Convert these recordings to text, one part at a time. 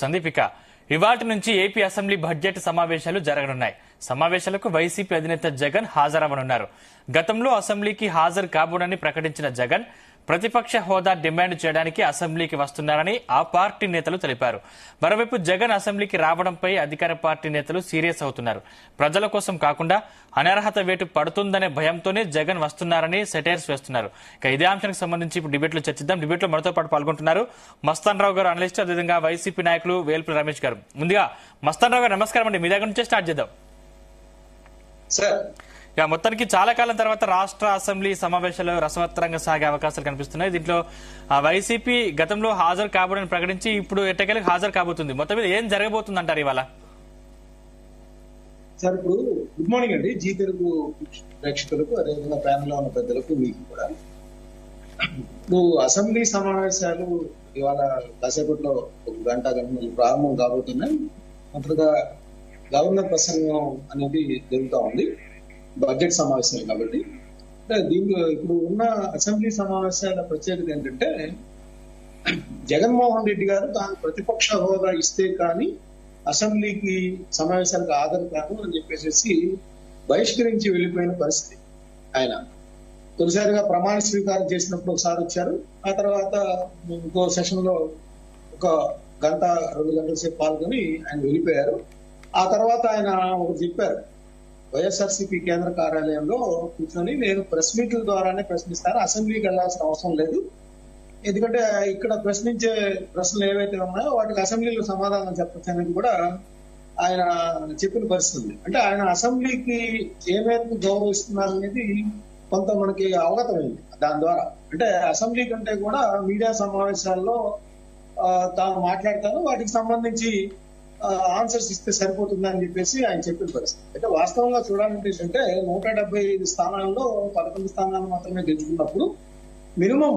సందీపిక ఇవాటి నుంచి AP assembly budget సమావేశాలు జరగనున్నాయి. సమావేశాలకు వైసీపీ అధినేత జగన్ హాజరవనున్నారు. గతంలో అసెంబ్లీకి హాజరు కాబోనని ప్రకటించిన జగన్ ప్రతిపక్ష హోదా డిమాండ్ చేయడానికి అసెంబ్లీకి వస్తున్నారని ఆ పార్టీ నేతలు తెలిపారు. మరోవైపు జగన్ అసెంబ్లీకి రావడంపై అధికార పార్టీ నేతలు సీరియస్ అవుతున్నారు. ప్రజల కోసం కాకుండా అనర్హత వేటు పడుతుందనే భయంతోనే జగన్ వస్తున్నారని సెటైర్స్ వేస్తున్నారు. ఇక ఇదే అంశానికి సంబంధించి ఇప్పుడు డిబేట్లో చర్చిద్దాం. డిబేట్లో మనతో పాటు పాల్గొంటున్నారు మస్తాన్ రావు గారు, అనలిస్ట్, అదేవిధంగా వైసీపీ నాయకులు వేల్పుల రమేష్ గారు. ముందుగా మస్తాన్ రావు గారు నమస్కారం అండి. మీ దగ్గర నుంచే స్టార్ట్ చేద్దాం. మొత్తానికి చాలా కాలం తర్వాత రాష్ట్ర అసెంబ్లీ సమావేశాలు రసవత్తరంగా సాగే అవకాశాలు కనిపిస్తున్నాయి. దీంట్లో వైసీపీ గతంలో హాజరు కాబోదని ప్రకటించి ఇప్పుడు ఎట్టకేలకు హాజరు కాబోతుంది. మొత్తం మీద ఏం జరగబోతుంది అంటారు ఇవాళ? సార్, ఇప్పుడు గుడ్ మార్నింగ్ అండి జీ తెలుగు ప్రేక్షకులకు, అదేవిధంగా ప్యానెల్ లో ఉన్న పెద్దలకు, మీకు కూడా. ఇప్పుడు అసెంబ్లీ సమావేశాలు ఇవాళ కాసేపట్లో ఒక గంట ప్రారంభం కాబోతున్నాయి. అంతగా గవర్నర్ ప్రసంగం అనేది జరుగుతూ ఉంది, బడ్జెట్ సమావేశాలు కాబట్టి. దీంట్లో ఇప్పుడు ఉన్న అసెంబ్లీ సమావేశాల ప్రత్యేకత ఏంటంటే, జగన్మోహన్ రెడ్డి గారు తాను ప్రతిపక్ష హోదా ఇస్తే కానీ అసెంబ్లీకి సమావేశాలకు హాజరు కాదు అని చెప్పేసి బహిష్కరించి వెళ్ళిపోయిన పరిస్థితి. ఆయన తొలిసారిగా ప్రమాణ స్వీకారం చేసినప్పుడు ఒకసారి వచ్చారు, ఆ తర్వాత ఇంకో సెషన్ లో ఒక గంట 2 గంటల సేపు పాల్గొని ఆయన వెళ్ళిపోయారు. ఆ తర్వాత ఆయన ఒకటి చెప్పారు, వైఎస్ఆర్సీపీ కేంద్ర కార్యాలయంలో కూర్చొని నేను ప్రెస్ మీట్ల ద్వారానే ప్రశ్నిస్తాను, అసెంబ్లీకి వెళ్లాల్సిన అవసరం లేదు, ఎందుకంటే ఇక్కడ ప్రశ్నించే ప్రశ్నలు ఏవైతే ఉన్నాయో వాటికి అసెంబ్లీలో సమాధానం చెప్పచ్చు అనేది కూడా ఆయన చెప్పిన పరిస్థితి. అంటే ఆయన అసెంబ్లీకి ఏ మేరకు గౌరవిస్తున్నారు అనేది కొంత మనకి అవగతమైంది దాని ద్వారా. అంటే అసెంబ్లీ కంటే కూడా మీడియా సమావేశాల్లో తాను మాట్లాడతాను, వాటికి సంబంధించి ఆన్సర్స్ ఇస్తే సరిపోతుంది అని చెప్పేసి ఆయన చెప్పిన పరిస్థితి. అయితే వాస్తవంగా చూడాలంటే ఏంటంటే 175 స్థానాల్లో 11 స్థానాలు మాత్రమే గెలుచుకున్నప్పుడు మినిమం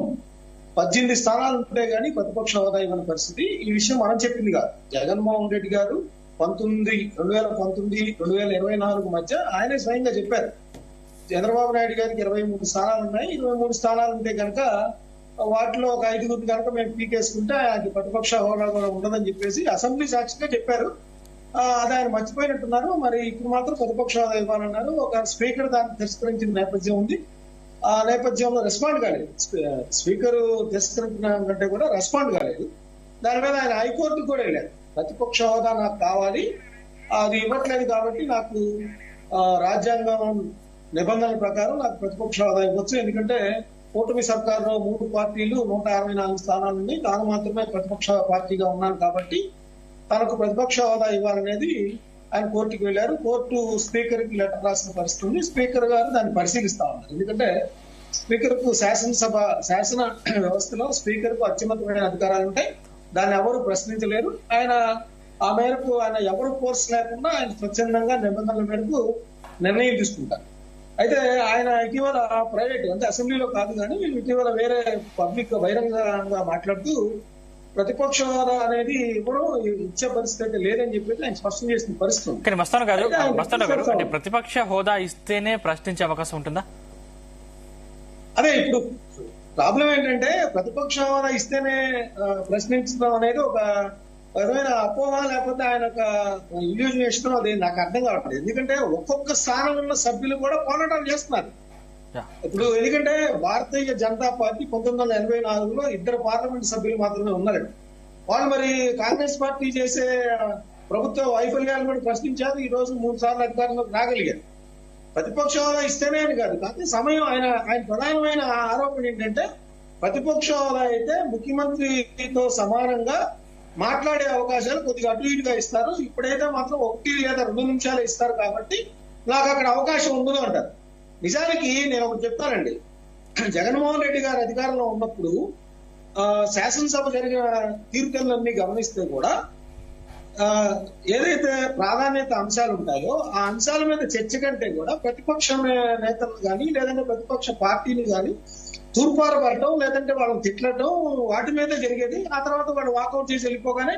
18 స్థానాలు ఉంటే గానీ ప్రతిపక్ష హోదా ఇవ్వని పరిస్థితి. ఈ విషయం మనం చెప్పింది కాదు. జగన్మోహన్ రెడ్డి గారు 2019, 2024 మధ్య ఆయనే స్వయంగా చెప్పారు, చంద్రబాబు నాయుడు గారికి 23 స్థానాలు ఉన్నాయి, 23 స్థానాలు ఉంటే కనుక వాటిలో ఒక 5 కనుక మేము పీకేసుకుంటే అది ప్రతిపక్ష హోదా కూడా ఉండదని చెప్పేసి అసెంబ్లీ సాక్షిగా చెప్పారు. అది ఆయన మర్చిపోయినట్టున్నారు. మరి ఇప్పుడు మాత్రం ప్రతిపక్ష హోదా ఇవ్వాలన్నారు. ఒక స్పీకర్ దాన్ని తిరస్కరించిన నేపథ్యం ఉంది. ఆ నేపథ్యంలో రెస్పాండ్ కాలేదు. స్పీకర్ తిరస్కరించిన కంటే కూడా రెస్పాండ్ కాలేదు. దాని మీద ఆయన హైకోర్టు కూడా వెళ్ళారు, ప్రతిపక్ష హోదా నాకు కావాలి, అది ఇవ్వట్లేదు కాబట్టి నాకు రాజ్యాంగం నిబంధనల ప్రకారం నాకు ప్రతిపక్ష హోదా ఇవ్వచ్చు, ఎందుకంటే కూటమి సర్కారులో 3 పార్టీలు 164 స్థానాలు ఉన్నాయి, తాను మాత్రమే ప్రతిపక్ష పార్టీగా ఉన్నాను కాబట్టి తనకు ప్రతిపక్ష హోదా ఇవ్వాలనేది ఆయన కోర్టుకి వెళ్లారు. కోర్టు స్పీకర్ కి లెటర్ రాసిన పరిస్థితి ఉంది. స్పీకర్ గారు దాన్ని పరిశీలిస్తా ఉన్నారు. ఎందుకంటే స్పీకర్ కు శాసన వ్యవస్థలో స్పీకర్ కు అత్యున్నతమైన అధికారాలు ఉంటాయి, దాన్ని ఎవరు ప్రశ్నించలేరు. ఆయన ఆ మేరకు ఆయన ఎవరు ఫోర్స్ లేకుండా ఆయన స్వచ్ఛందంగా నిబంధనల మేరకు నిర్ణయం తీసుకుంటారు. అయితే ఆయన ఇటీవల ప్రైవేట్, అంటే అసెంబ్లీలో కాదు కానీ ఇటీవల వేరే పబ్లిక్ బహిరంగంగా మాట్లాడుతూ ప్రతిపక్ష హోదా అనేది ఇప్పుడు ఇచ్చే పరిస్థితి అయితే లేదని చెప్పేసి ఆయన స్పష్టం చేసిన పరిస్థితి. మస్తాన్ గారు, అంటే ప్రతిపక్ష హోదా ఇస్తేనే ప్రశ్నించే అవకాశం ఉంటుందా? అదే ఇప్పుడు ప్రాబ్లం ఏంటంటే, ప్రతిపక్ష హోదా ఇస్తేనే ప్రశ్నించడం అనేది ఒక విధమైన అపోహ, లేకపోతే ఆయన ఒక ఇల్యూజినేషన్, అది నాకు అర్థం కావట్లేదు. ఎందుకంటే ఒక్కొక్క స్థానం ఉన్న సభ్యులు కూడా పోరాటాలు చేస్తున్నారు. ఇప్పుడు ఎందుకంటే భారతీయ జనతా పార్టీ 1984లో 2 పార్లమెంట్ సభ్యులు మాత్రమే ఉన్నారండి. వాళ్ళు మరి కాంగ్రెస్ పార్టీ చేసే ప్రభుత్వ వైఫల్యాలు కూడా ప్రశ్నించారు. ఈ రోజు 3 సార్లు అధికారంలోకి రాగలిగారు. ప్రతిపక్ష హోదా ఇస్తేనే అని కాదు, కానీ సమయం ఆయన ప్రధానమైన ఆరోపణ ఏంటంటే, ప్రతిపక్ష హోదా అయితే ముఖ్యమంత్రితో సమానంగా మాట్లాడే అవకాశాలు కొద్దిగా అటు ఇటుగా ఇస్తారు, ఇప్పుడైతే మాత్రం 1 లేదా 2 నిమిషాలు ఇస్తారు కాబట్టి నాకు అక్కడ అవకాశం ఉండదు అంటారు. నిజానికి నేను ఒకటి చెప్తానండి, జగన్మోహన్ రెడ్డి గారు అధికారంలో ఉన్నప్పుడు శాసనసభ జరిగిన తీర్పులన్నీ గమనిస్తే కూడా ఏదైతే ప్రాధాన్యత అంశాలు ఉంటాయో ఆ అంశాల మీద చర్చ కంటే కూడా ప్రతిపక్ష నేతలు కానీ లేదంటే ప్రతిపక్ష పార్టీలు కానీ తూర్పారపడటం, లేదంటే వాళ్ళని తిట్టడం, వాటి మీదే జరిగేది. ఆ తర్వాత వాళ్ళు వాకౌట్ చేసి వెళ్ళిపోగానే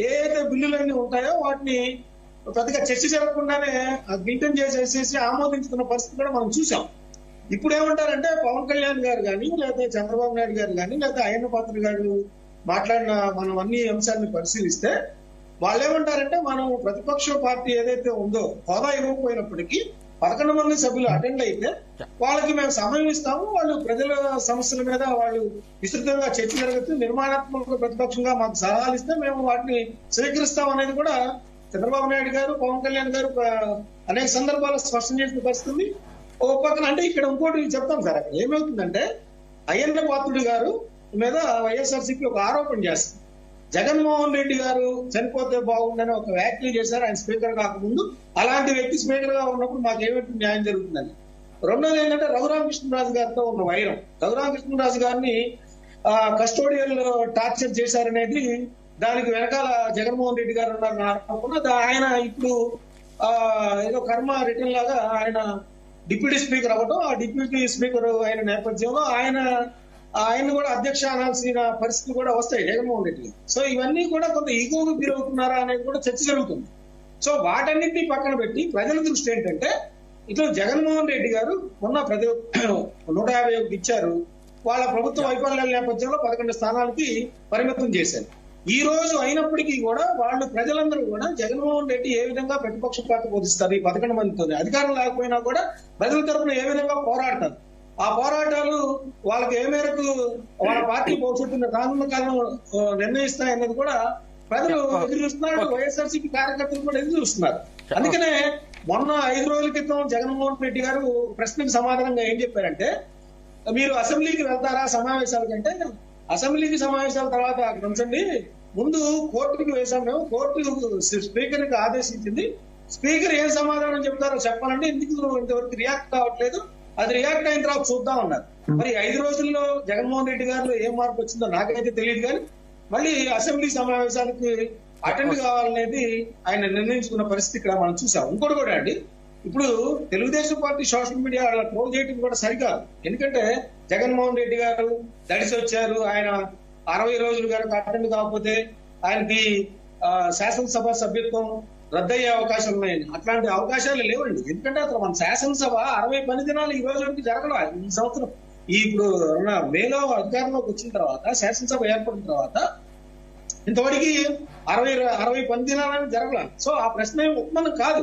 ఏదైతే బిల్లులన్నీ ఉంటాయో వాటిని పెద్దగా చర్చ జరగకుండానే గిల్టన్ చేసేసి ఆమోదించుకున్న పరిస్థితి కూడా మనం చూసాం. ఇప్పుడు ఏమంటారంటే పవన్ కళ్యాణ్ గారు కానీ, లేకపోతే చంద్రబాబు నాయుడు గారు కానీ, లేకపోతే అయ్యన్న పాత్ర గారు మాట్లాడిన మనం అన్ని అంశాలను పరిశీలిస్తే వాళ్ళు ఏమంటారంటే మనం ప్రతిపక్ష పార్టీ ఏదైతే ఉందో హోదా ఇవ్వకపోయినప్పటికీ 11 మంది సభ్యులు అటెండ్ అయితే వాళ్ళకి మేము సమయం ఇస్తాము, వాళ్ళు ప్రజల సమస్యల మీద వాళ్ళు విస్తృతంగా చర్చ జరుగుతుంది, నిర్మాణాత్మక ప్రతిపక్షంగా మాకు సలహాలు ఇస్తే మేము వాటిని స్వీకరిస్తాం అనేది కూడా చంద్రబాబు నాయుడు గారు, పవన్ కళ్యాణ్ గారు అనేక సందర్భాల్లో స్పష్టం చేసిన పరిస్థితుంది. ఓ పక్కన అంటే ఇక్కడ ఇంకోటి చెప్తాం సార్, అక్కడ ఏమవుతుందంటే అయ్యన్న పాత్రుడు గారు మీద వైఎస్ఆర్సీపీ ఒక ఆరోపణ చేస్తుంది. జగన్మోహన్ రెడ్డి గారు చనిపోతే బాగుందని ఒక వ్యాఖ్యలు చేశారు ఆయన స్పీకర్ కాకముందు. అలాంటి వ్యక్తి స్పీకర్ గా ఉన్నప్పుడు మాకు ఏమిటి న్యాయం జరుగుతుందని. రెండోది ఏంటంటే రఘురామకృష్ణరాజు గారితో ఉన్న వైరం. రఘురామకృష్ణరాజు గారిని కస్టోడియల్ టార్చర్ చేశారనేది దానికి వెనకాల జగన్మోహన్ రెడ్డి గారు ఉన్నారని ఆరోపణ. ఆయన ఇప్పుడు ఏదో కర్మ రిటర్న్ లాగా ఆయన డిప్యూటీ స్పీకర్ అవ్వడం, ఆ డిప్యూటీ స్పీకర్ అయిన నేపథ్యంలో ఆయన కూడా అధ్యక్ష అనాల్సిన పరిస్థితులు కూడా వస్తాయి జగన్మోహన్ రెడ్డి. సో ఇవన్నీ కూడా కొంత ఈగోకు గురవుతున్నారా అనేది కూడా చర్చ జరుగుతుంది. సో వాటన్నిటినీ పక్కన పెట్టి ప్రజల దృష్టి ఏంటంటే ఇట్లా జగన్మోహన్ రెడ్డి గారు మొన్న 151 ఇచ్చారు, వాళ్ళ ప్రభుత్వ వైఫల్యాల నేపథ్యంలో 11 స్థానాలకి పరిమితం చేశారు. ఈ రోజు అయినప్పటికీ కూడా వాళ్ళు ప్రజలందరూ కూడా జగన్మోహన్ రెడ్డి ఏ విధంగా ప్రతిపక్ష పార్టీ బోధిస్తారు, ఈ 11 మందితో అధికారం లేకపోయినా కూడా ప్రజల తరఫున ఏ విధంగా పోరాడతారు, ఆ పోరాటాలు వాళ్ళకి ఏ మేరకు వాళ్ళ పార్టీ భవిష్యత్తు రానున్న కాలం నిర్ణయిస్తాయన్నది కూడా ప్రజలు ఎదురు చూస్తున్నారు, వైఎస్ఆర్సీపీ కార్యకర్తలు కూడా ఎదురు చూస్తున్నారు. అందుకనే మొన్న 5 రోజుల క్రితం జగన్మోహన్ రెడ్డి గారు ప్రశ్నకు సమాధానంగా ఏం చెప్పారంటే, మీరు అసెంబ్లీకి వెళ్తారా సమావేశాల కంటే, అసెంబ్లీకి సమావేశాల తర్వాత అక్కడ ఉంచండి, ముందు కోర్టుకి వేశాం, మేము కోర్టు స్పీకర్ కి ఆదేశించింది, స్పీకర్ ఏం సమాధానం చెప్తారో చెప్పాలంటే ఎందుకు ఇంతవరకు రియాక్ట్ కావట్లేదు, అది రియాక్ట్ అయిన తర్వాత చూద్దాం అన్నారు. మరి 5 రోజుల్లో జగన్మోహన్ రెడ్డి గారిలో ఏం మార్పు వచ్చిందో నాకైతే తెలియదు, కానీ మళ్ళీ అసెంబ్లీ సమావేశానికి అటెండ్ కావాలనేది ఆయన నిర్ణయించుకున్న పరిస్థితి ఇక్కడ మనం చూసాం. ఇంకోటి కూడా అండి, ఇప్పుడు తెలుగుదేశం పార్టీ సోషల్ మీడియా అలా ట్రోల్ చేయడం కూడా సరికాదు. ఎందుకంటే జగన్మోహన్ రెడ్డి గారు దడిసి వచ్చారు, ఆయన 60 రోజులు కనుక అటెండ్ కాకపోతే ఆయనకి శాసనసభ సభ్యత్వం రద్దయ్యే అవకాశాలు ఉన్నాయని. అట్లాంటి అవకాశాలు లేవండి. ఎందుకంటే అసలు మన శాసనసభ 60 పని దినాలు ఈ రోజుకి జరగడం. ఈ సంవత్సరం ఇప్పుడు మేలో అధికారంలోకి వచ్చిన తర్వాత శాసనసభ ఏర్పడిన తర్వాత ఇంతవరకు 60 పని దినాలని జరగలేదు. సో ఆ ప్రశ్న ఉత్పన్నం కాదు.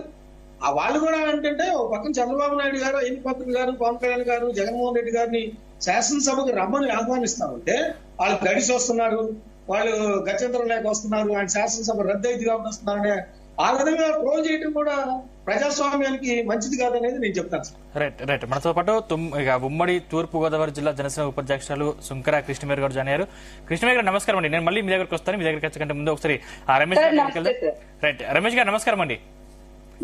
ఆ వాళ్ళు కూడా ఏంటంటే ఒక పక్కన చంద్రబాబు నాయుడు గారు, అయ్యన్న పాత్రుడు గారు, పవన్ కళ్యాణ్ గారు జగన్మోహన్ రెడ్డి గారిని శాసనసభకు రమ్మని ఆహ్వానిస్తామంటే వాళ్ళు గడిసి వస్తున్నారు, వాళ్ళు గత్యంతరం లేక వస్తున్నారు, ఆయన శాసనసభ రద్దు అయితే కాబట్టి వస్తున్నారనే ఆ విధంగా ట్రోల్ చేయడం కూడా ప్రజాస్వామ్యానికి మంచిది కాదనేది నేను చెప్తాను సార్. రైట్. మనతో పాటు ఉమ్మడి తూర్పు గోదావరి జిల్లా జనసేన ఉపాధ్యక్షులు సుంకర కృష్ణమేర్ గారు జాయిన్ అయ్యారు. కృష్ణమేర్ గారు నమస్కారం అండి. నేను మళ్ళీ మీ దగ్గరకు వస్తాను. మీ దగ్గరికి వచ్చే ముందు ఒకసారి రమేష్ గారు రైట్. రమేష్ గారు నమస్కారం అండి.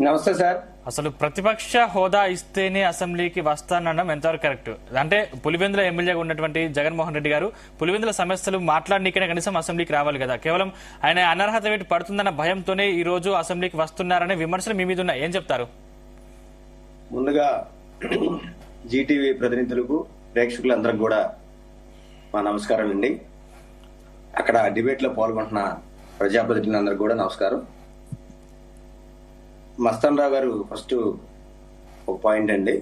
నమస్తే సార్. అసలు ప్రతిపక్ష హోదా ఇస్తేనే అసెంబ్లీకి వస్తానడం ఎంతవరకు కరెక్ట్? అంటే పులివెందుల ఎమ్మెల్యేగా ఉన్నటువంటి జగన్మోహన్ రెడ్డి గారు పులివెందుల సమస్యలు మాట్లాడనీకనే కనీసం అసెంబ్లీకి రావాలి కదా. కేవలం ఆయన అనర్హత వేటు పడుతుందన్న భయంతోనే ఈ రోజు అసెంబ్లీకి వస్తున్నారనే విమర్శలు మీ మీద ఉన్నాయి. ఏం చెప్తారు? ముందుగా జీటీవీ ప్రతినిధులకు, ప్రేక్షకులందరికీ కూడా మా నమస్కారం అండి. అక్కడ డిబేట్ లో పాల్గొంటున్న ప్రజాప్రతినిధులందరికీ కూడా నమస్కారం. మస్తాన్ రావు గారు ఫస్ట్ ఒక పాయింట్ అండి.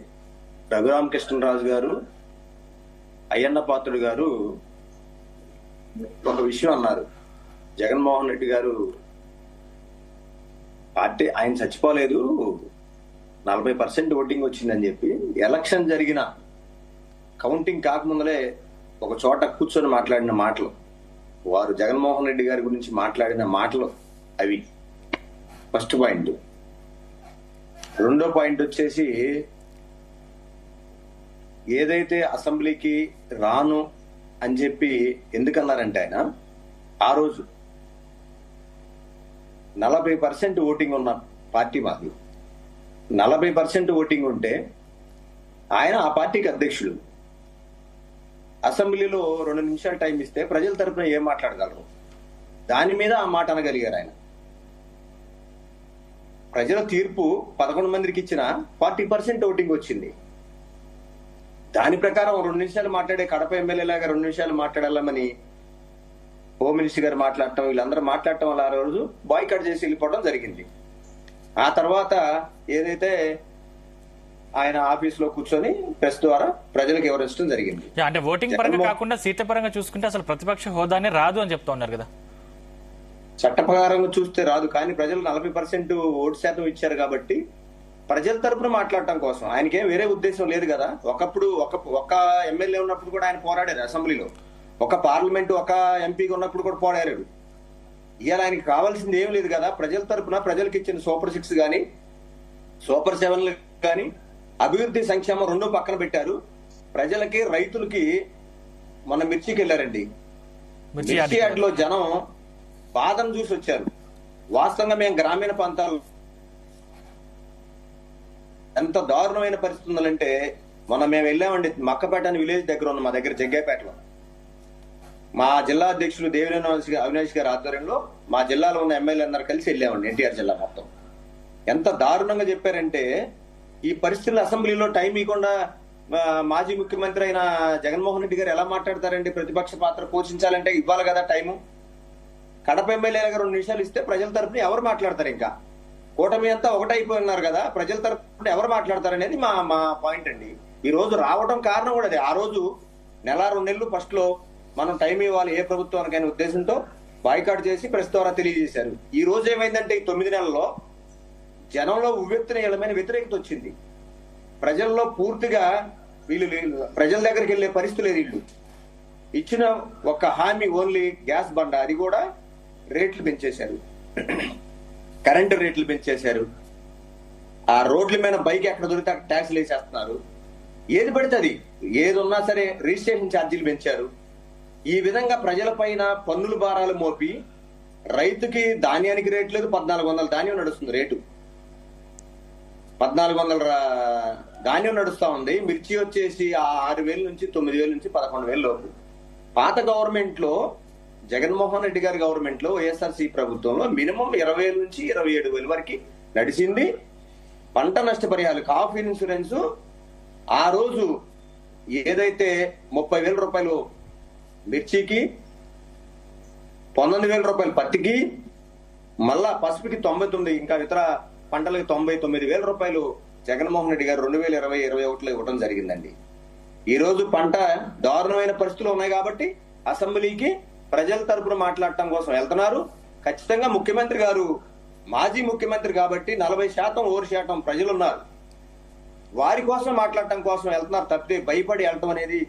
రఘురామకృష్ణరాజు గారు, అయ్యన్న పాత్రుడు గారు ఒక విషయం అన్నారు. జగన్మోహన్ రెడ్డి గారు పార్టీ ఆయన చచ్చిపోలేదు, 40% ఓటింగ్ వచ్చిందని చెప్పి ఎలక్షన్ జరిగిన కౌంటింగ్ కాకముందలే ఒక చోట కూర్చొని మాట్లాడిన మాటలు, వారు జగన్మోహన్ రెడ్డి గారి గురించి మాట్లాడిన మాటలు అవి ఫస్ట్ పాయింట్. రెండో పాయింట్ వచ్చేసి, ఏదైతే అసెంబ్లీకి రాను అని చెప్పి ఎందుకన్నారంటే ఆయన ఆ రోజు 40% ఓటింగ్ ఉన్న పార్టీ మాది. 40% ఓటింగ్ ఉంటే ఆయన ఆ పార్టీకి అధ్యక్షుడు. అసెంబ్లీలో 2 నిమిషాలు టైం ఇస్తే ప్రజల తరపున ఏం మాట్లాడగలరు? దాని మీద ఆ మాట అనగలిగారు ఆయన. ప్రజల తీర్పు 11 మందికి ఇచ్చిన 40% ఓటింగ్ వచ్చింది. దాని ప్రకారం 2 నిమిషాలు మాట్లాడే కడప ఎమ్మెల్యే లాగా 2 నిమిషాలు మాట్లాడాలని హోమ్ మినిస్టర్ గారు మాట్లాడటం, వీళ్ళందరూ మాట్లాడటం వల్ల ఆ రోజు బాయ్కాట్ చేసి వెళ్ళిపోవడం జరిగింది. ఆ తర్వాత ఏదైతే ఆయన ఆఫీస్ లో కూర్చొని ప్రెస్ ద్వారా ప్రజలకు వివరించడం జరిగింది. అంటే ఓటింగ్ పరంగా కాకుండా సీట్ల పరంగా చూసుకుంటే అసలు ప్రతిపక్ష హోదానే రాదు అని చెప్తా ఉన్నారు కదా. చట్ట ప్రకారంగా చూస్తే రాదు, కానీ ప్రజలు 40% ఓటు శాతం ఇచ్చారు కాబట్టి ప్రజల తరపున మాట్లాడటం కోసం ఆయనకేం వేరే ఉద్దేశం లేదు కదా. ఒకప్పుడు ఒక ఎమ్మెల్యే ఉన్నప్పుడు కూడా ఆయన పోరాడారు అసెంబ్లీలో, ఒక పార్లమెంట్ ఒక ఎంపీగా ఉన్నప్పుడు కూడా పోరాడారు. ఇవాళ ఆయనకి కావాల్సింది ఏం లేదు కదా. ప్రజల తరపున ప్రజలకు ఇచ్చిన సూపర్ 6 గానీ సూపర్ 7 కానీ అభివృద్ధి సంక్షేమం రెండూ పక్కన పెట్టారు. ప్రజలకి రైతులకి మన మిర్చికి వెళ్ళారండి. మిర్చి యార్డ్లో జనం బాధను చూసి వచ్చారు. వాస్తవంగా మేము గ్రామీణ ప్రాంతాలు ఎంత దారుణమైన పరిస్థితి ఉందంటే, మేము వెళ్ళామండి మక్కపేట అని విలేజ్ దగ్గర ఉన్న మా దగ్గర జగ్గేపేటలో మా జిల్లా అధ్యక్షులు దేవినేని అవినాష్ గారి ఆధ్వర్యంలో మా జిల్లాలో ఉన్న ఎమ్మెల్యే అందరూ కలిసి వెళ్ళామండి. ఎన్టీఆర్ జిల్లా మొత్తం ఎంత దారుణంగా చెప్పారంటే, ఈ పరిస్థితుల్లో అసెంబ్లీలో టైం ఇవ్వకుండా మాజీ ముఖ్యమంత్రి అయిన జగన్మోహన్ రెడ్డి గారు ఎలా మాట్లాడతారండి? ప్రతిపక్ష పాత్ర పోషించాలంటే ఇవ్వాలి కదా టైము. కడప ఎమ్మెల్యేగా 2 నిమిషాలు ఇస్తే ప్రజల తరపున ఎవరు మాట్లాడతారు? ఇంకా కూటమి అంతా ఒకటైపోయి ఉన్నారు కదా, ప్రజల తరపున ఎవరు మాట్లాడతారు అనేది మా పాయింట్ అండి. ఈ రోజు రావడం కారణం కూడా అదే. ఆ రోజు 1-2 నెలలు ఫస్ట్ లో మనం టైం ఇవ్వాలి ఏ ప్రభుత్వానికైనా ఉద్దేశంతో బాయ్కాట్ చేసి ప్రెస్ ద్వారా తెలియజేశారు. ఈ రోజు ఏమైందంటే ఈ 9 నెలల్లో జనంలో ఉవ్వెత్తున ఏళ్ళమైన వ్యతిరేకత వచ్చింది. ప్రజల్లో పూర్తిగా వీళ్ళు ప్రజల దగ్గరికి వెళ్లే పరిస్థితి లేదు. వీళ్ళు ఇచ్చిన ఒక హామీ ఓన్లీ గ్యాస్ బండ, అది కూడా రేట్లు పెంచేశారు, కరెంటు రేట్లు పెంచేశారు. ఆ రోడ్ల మీద బైక్ ఎక్కడ దొరికితే అక్కడ ట్యాక్స్లు వేసేస్తున్నారు. ఏది పడితే అది, ఏది ఉన్నా సరే రిజిస్ట్రేషన్ ఛార్జీలు పెంచారు. ఈ విధంగా ప్రజల పైన పన్నుల భారాలు మోపి రైతుకి ధాన్యానికి రేటు లేదు. 1400 ధాన్యం నడుస్తుంది రేటు, 1400 ధాన్యం నడుస్తా ఉంది. మిర్చి వచ్చేసి 6,000 నుంచి 9,000 నుంచి 11,000 లోపు. పాత గవర్నమెంట్ లో జగన్మోహన్ రెడ్డి గారి గవర్నమెంట్ లో వైఎస్ఆర్సీ ప్రభుత్వంలో మినిమం 20,000 నుంచి 27,000 వరకు నడిచింది. పంట నష్టపరిహారాలు, కాఫీ ఇన్సూరెన్స్ ఆ రోజు ఏదైతే 30,000 రూపాయలు మిర్చికి, 19,000 రూపాయలు పత్తికి, మళ్ళా పసుపుకి 99, ఇంకా ఇతర పంటలకు 99,000 రూపాయలు జగన్మోహన్ రెడ్డి గారు 2020-21లో ఇవ్వడం జరిగిందండి. ఈ రోజు పంట దారుణమైన పరిస్థితులు ఉన్నాయి కాబట్టి అసెంబ్లీకి ప్రజల తరపున మాట్లాడటం కోసం వెళ్తున్నారు. ఖచ్చితంగా ముఖ్యమంత్రి గారు మాజీ ముఖ్యమంత్రి కాబట్టి 40% ఓటు శాతం ప్రజలు ఉన్నారు, వారి కోసం మాట్లాడటం కోసం వెళ్తున్నారు తప్పితే భయపడి వెళ్ళటం అనేది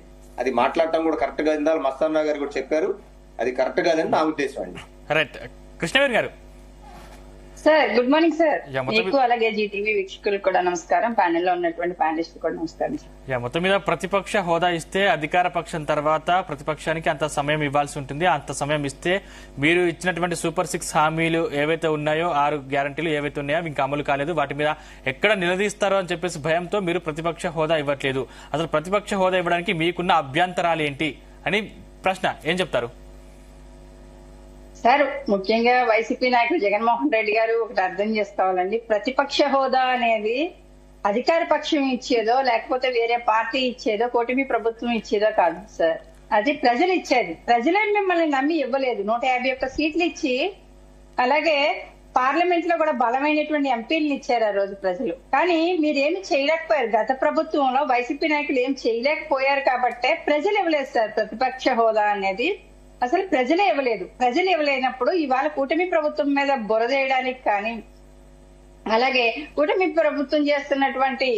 అది మాట్లాడటం కూడా కరెక్ట్ గా ఇందాక మస్తాన్ గారు కూడా చెప్పారు, అది కరెక్ట్ కాదని నా ఉద్దేశం అండి. రైట్. కృష్ణవీర్ గారు సార్, గుడ్ మార్నింగ్ సార్. మీకు అలాగే జీటీవీ వీక్షకులకు కూడా నమస్కారం, ప్యానెల్ లో ఉన్నటువంటి ప్యానలిస్ట్ కూడా నమస్కారం సార్. మొత్తం మీద ప్రతిపక్ష హోదా ఇస్తే అధికార పక్షం తర్వాత ప్రతిపక్షానికి అంత సమయం ఇవ్వాల్సి ఉంటుంది. అంత సమయం ఇస్తే మీరు ఇచ్చినటువంటి సూపర్ 6 హామీలు ఏవైతే ఉన్నాయో, 6 గ్యారంటీలు ఏవైతే ఉన్నాయో ఇంకా అమలు కాలేదు, వాటి మీద ఎక్కడ నిలదీస్తారో అని చెప్పేసి భయంతో మీరు ప్రతిపక్ష హోదా ఇవ్వట్లేదు. అసలు ప్రతిపక్ష హోదా ఇవ్వడానికి మీకున్న అభ్యంతరాలు ఏంటి అని ప్రశ్న ఏం చెప్తారు? సార్, ముఖ్యంగా వైసీపీ నాయకులు జగన్మోహన్ రెడ్డి గారు ఒకటి అర్థం చేసుకోవాలండి. ప్రతిపక్ష హోదా అనేది అధికార పక్షం ఇచ్చేదో లేకపోతే వేరే పార్టీ ఇచ్చేదో కూటమి ప్రభుత్వం ఇచ్చేదో కాదు సార్, అది ప్రజలు ఇచ్చేది. ప్రజలే మిమ్మల్ని నమ్మి ఇవ్వలేదు. 151 సీట్లు ఇచ్చి అలాగే పార్లమెంట్ లో కూడా బలమైనటువంటి ఎంపీలను ఇచ్చారు ఆ రోజు ప్రజలు. కానీ మీరేమి చేయలేకపోయారు. గత ప్రభుత్వంలో వైసీపీ నాయకులు ఏం చేయలేకపోయారు కాబట్టే ప్రజలు ఇవ్వలేదు సార్ ప్రతిపక్ష హోదా అనేది. అసలు ప్రజలే ఇవ్వలేదు. ప్రజలు ఇవ్వలేనప్పుడు ఇవాళ కూటమి ప్రభుత్వం మీద బురదేయడానికి కానీ అలాగే కూటమి ప్రభుత్వం చేస్తున్నటువంటి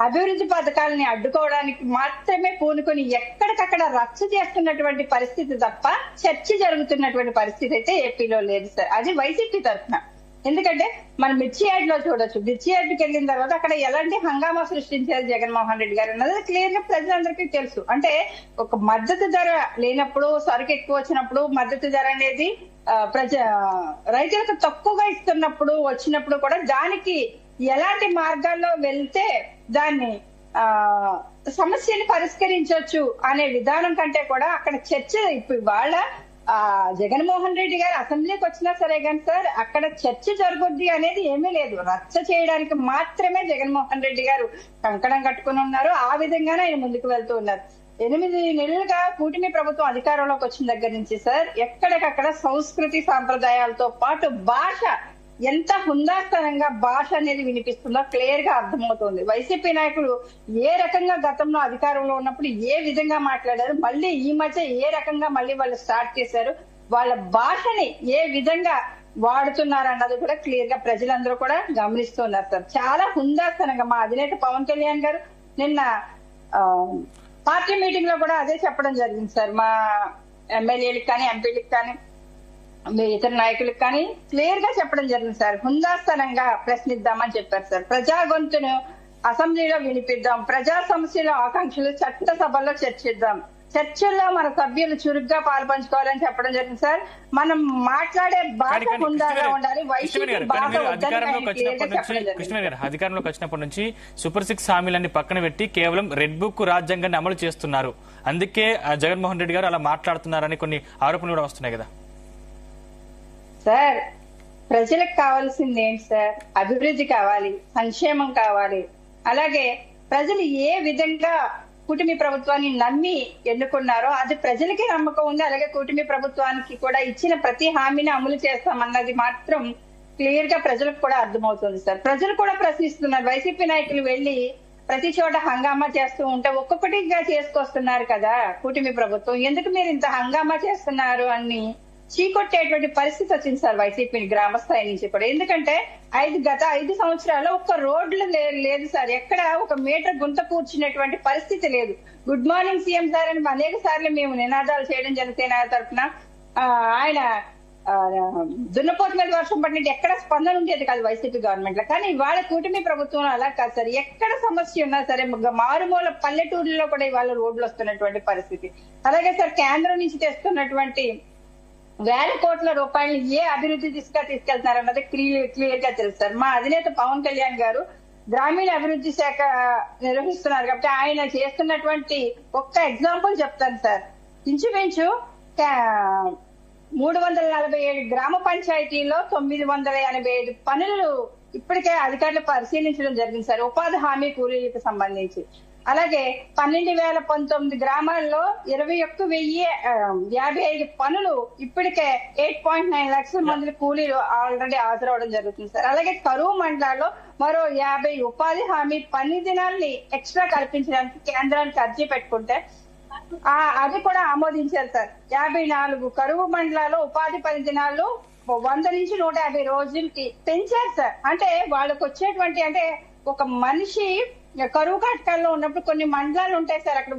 అభివృద్ధి పథకాలని అడ్డుకోవడానికి మాత్రమే పూనుకొని ఎక్కడికక్కడ రచ్చ చేస్తున్నటువంటి పరిస్థితి తప్ప చర్చ జరుగుతున్నటువంటి పరిస్థితి అయితే ఏపీలో లేదు సార్. అది వైసీపీ తరఫున. ఎందుకంటే మనం మిర్చి యార్డ్ లో చూడొచ్చు. మిర్చి యార్డ్కి వెళ్ళిన తర్వాత అక్కడ ఎలాంటి హంగామా సృష్టించారు జగన్మోహన్ రెడ్డి గారు అన్నది క్లియర్ గా ప్రజలందరికీ తెలుసు. అంటే ఒక మద్దతు ధర లేనప్పుడు, సరుకు ఎక్కువ వచ్చినప్పుడు మద్దతు ధర అనేది రైతులకు తక్కువగా ఇస్తున్నప్పుడు వచ్చినప్పుడు కూడా దానికి ఎలాంటి మార్గాల్లో వెళ్తే దాన్ని సమస్యని పరిష్కరించవచ్చు అనే విధానం కంటే కూడా అక్కడ చర్చ ఇప్పుడు వాళ్ళ జగన్మోహన్ రెడ్డి గారు అసెంబ్లీకి వచ్చినా సరే కానీ సార్ అక్కడ చర్చ జరుగుద్ది అనేది ఏమీ లేదు. రచ్చ చేయడానికి మాత్రమే జగన్మోహన్ రెడ్డి గారు కంకణం కట్టుకుని ఉన్నారు. ఆ విధంగానే ఆయన ముందుకు వెళ్తూ ఉన్నారు. 8 నెలలుగా కూటమి ప్రభుత్వం అధికారంలోకి వచ్చిన దగ్గర నుంచి సార్ ఎక్కడికక్కడ సంస్కృతి సాంప్రదాయాలతో పాటు భాష ఎంత హుందాస్తనంగా భాష అనేది వినిపిస్తుందో క్లియర్ గా అర్థమవుతుంది. వైసీపీ నాయకులు ఏ రకంగా గతంలో అధికారంలో ఉన్నప్పుడు ఏ విధంగా మాట్లాడారు, మళ్ళీ ఈ మధ్య ఏ రకంగా మళ్ళీ వాళ్ళు స్టార్ట్ చేశారు, వాళ్ళ భాషని ఏ విధంగా వాడుతున్నారు అన్నది కూడా క్లియర్ గా ప్రజలందరూ కూడా గమనిస్తున్నారు సార్. చాలా హుందాస్తనంగా మా అధినేత పవన్ కళ్యాణ్ గారు నిన్న పార్టీ మీటింగ్ లో కూడా అదే చెప్పడం జరిగింది సార్. మా ఎమ్మెల్యేలకు కానీ ఎంపీలకు కానీ ఇతర నాయకులకు కానీ క్లియర్ గా చెప్పడం జరిగింది సార్. హుందాస్తనంగా ప్రశ్నిద్దామని చెప్పారు సార్. ప్రజా గొంతును అసెంబ్లీలో వినిపిద్దాం, ప్రజా సమస్యల ఆకాంక్షలు చట్టసభల్లో చర్చిద్దాం, చర్చల్లో మన సభ్యులు చురుగ్గా పాల్పంచుకోవాలని చెప్పడం జరిగింది సార్. మనం మాట్లాడే భాష హుందాగా ఉండాలి. వైసీపీ భాష అధికారంలోకి వచ్చినప్పటి నుంచి సూపర్ 6 హామీలన్నీ పక్కన పెట్టి కేవలం రెడ్ బుక్ రాజ్యాంగాన్ని అమలు చేస్తున్నారు. అందుకే జగన్మోహన్ రెడ్డి గారు అలా మాట్లాడుతున్నారని కొన్ని ఆరోపణలు కూడా వస్తున్నాయి కదా సార్. ప్రజలకు కావాల్సింది ఏంటి సార్? అభివృద్ధి కావాలి, సంక్షేమం కావాలి. అలాగే ప్రజలు ఏ విధంగా కూటమి ప్రభుత్వాన్ని నమ్మి ఎన్నుకున్నారో అది ప్రజలకి నమ్మకం ఉంది. అలాగే కూటమి ప్రభుత్వానికి కూడా ఇచ్చిన ప్రతి హామీని అమలు చేస్తామన్నది మాత్రం క్లియర్ గా ప్రజలకు కూడా అర్థమవుతుంది సార్. ప్రజలు కూడా ప్రశ్నిస్తున్నారు. వైసీపీ నాయకులు వెళ్లి ప్రతి చోట హంగామా చేస్తూ ఉంటే ఒక్కొక్కటిగా చేసుకొస్తున్నారు కదా కూటమి ప్రభుత్వం, ఎందుకు మీరు ఇంత హంగామా చేస్తున్నారు అని చీకొట్టేటువంటి పరిస్థితి వచ్చింది సార్ వైసీపీ గ్రామ స్థాయి నుంచి కూడా. ఎందుకంటే గత 5 సంవత్సరాల్లో ఒక్క రోడ్లు లేదు సార్. ఎక్కడ ఒక మీటర్ గుంత కూర్చున్నటువంటి పరిస్థితి లేదు. గుడ్ మార్నింగ్ సీఎం సార్ అని అనేక సార్లు మేము నినాదాలు చేయడం జనసేన తరఫున. ఆయన దున్నపోతు మీద వర్షం పడినట్టు ఎక్కడ స్పందన ఉండేది కాదు వైసీపీ గవర్నమెంట్ లో. కానీ ఇవాళ కూటమి ప్రభుత్వం అలా కాదు సార్. ఎక్కడ సమస్య ఉన్నా సరే మారుమూల పల్లెటూరులో కూడా ఇవాళ రోడ్లు వస్తున్నటువంటి పరిస్థితి. అలాగే సార్ కేంద్రం నుంచి తెస్తున్నటువంటి వేల కోట్ల రూపాయలు ఏ అభివృద్ధి దిశగా తీసుకెళ్తున్నారన్నది క్లియర్ గా తెలుసు సార్. మా అధినేత పవన్ కళ్యాణ్ గారు గ్రామీణ అభివృద్ధి శాఖ నిర్వహిస్తున్నారు కాబట్టి ఆయన చేస్తున్నటువంటి ఒక్క ఎగ్జాంపుల్ చెప్తాను సార్. ఇంచుమించు 347 గ్రామ పంచాయతీల్లో 985 పనులు ఇప్పటికే అధికారులు పరిశీలించడం జరిగింది సార్, ఉపాధి హామీ కూలీలకు సంబంధించి. అలాగే 12,019 గ్రామాల్లో 21,055 పనులు ఇప్పటికే 8.9 లక్షల మంది కూలీలు ఆల్రెడీ హాజరవడం జరుగుతుంది సార్. అలాగే కరువు మండలాల్లో మరో 50 ఉపాధి హామీ పని దినాల్ని ఎక్స్ట్రా కల్పించడానికి కేంద్రానికి అర్జీ పెట్టుకుంటే అది కూడా ఆమోదించారు సార్. 54 కరువు మండలాల్లో ఉపాధి పని దినాలు 100 నుంచి 150 రోజులకి పెంచారు సార్. అంటే వాళ్ళకి వచ్చేటువంటి అంటే ఒక మనిషి కరువు కాటకాల్లో ఉన్నప్పుడు కొన్ని మండలాలు ఉంటాయి సార్, అక్కడ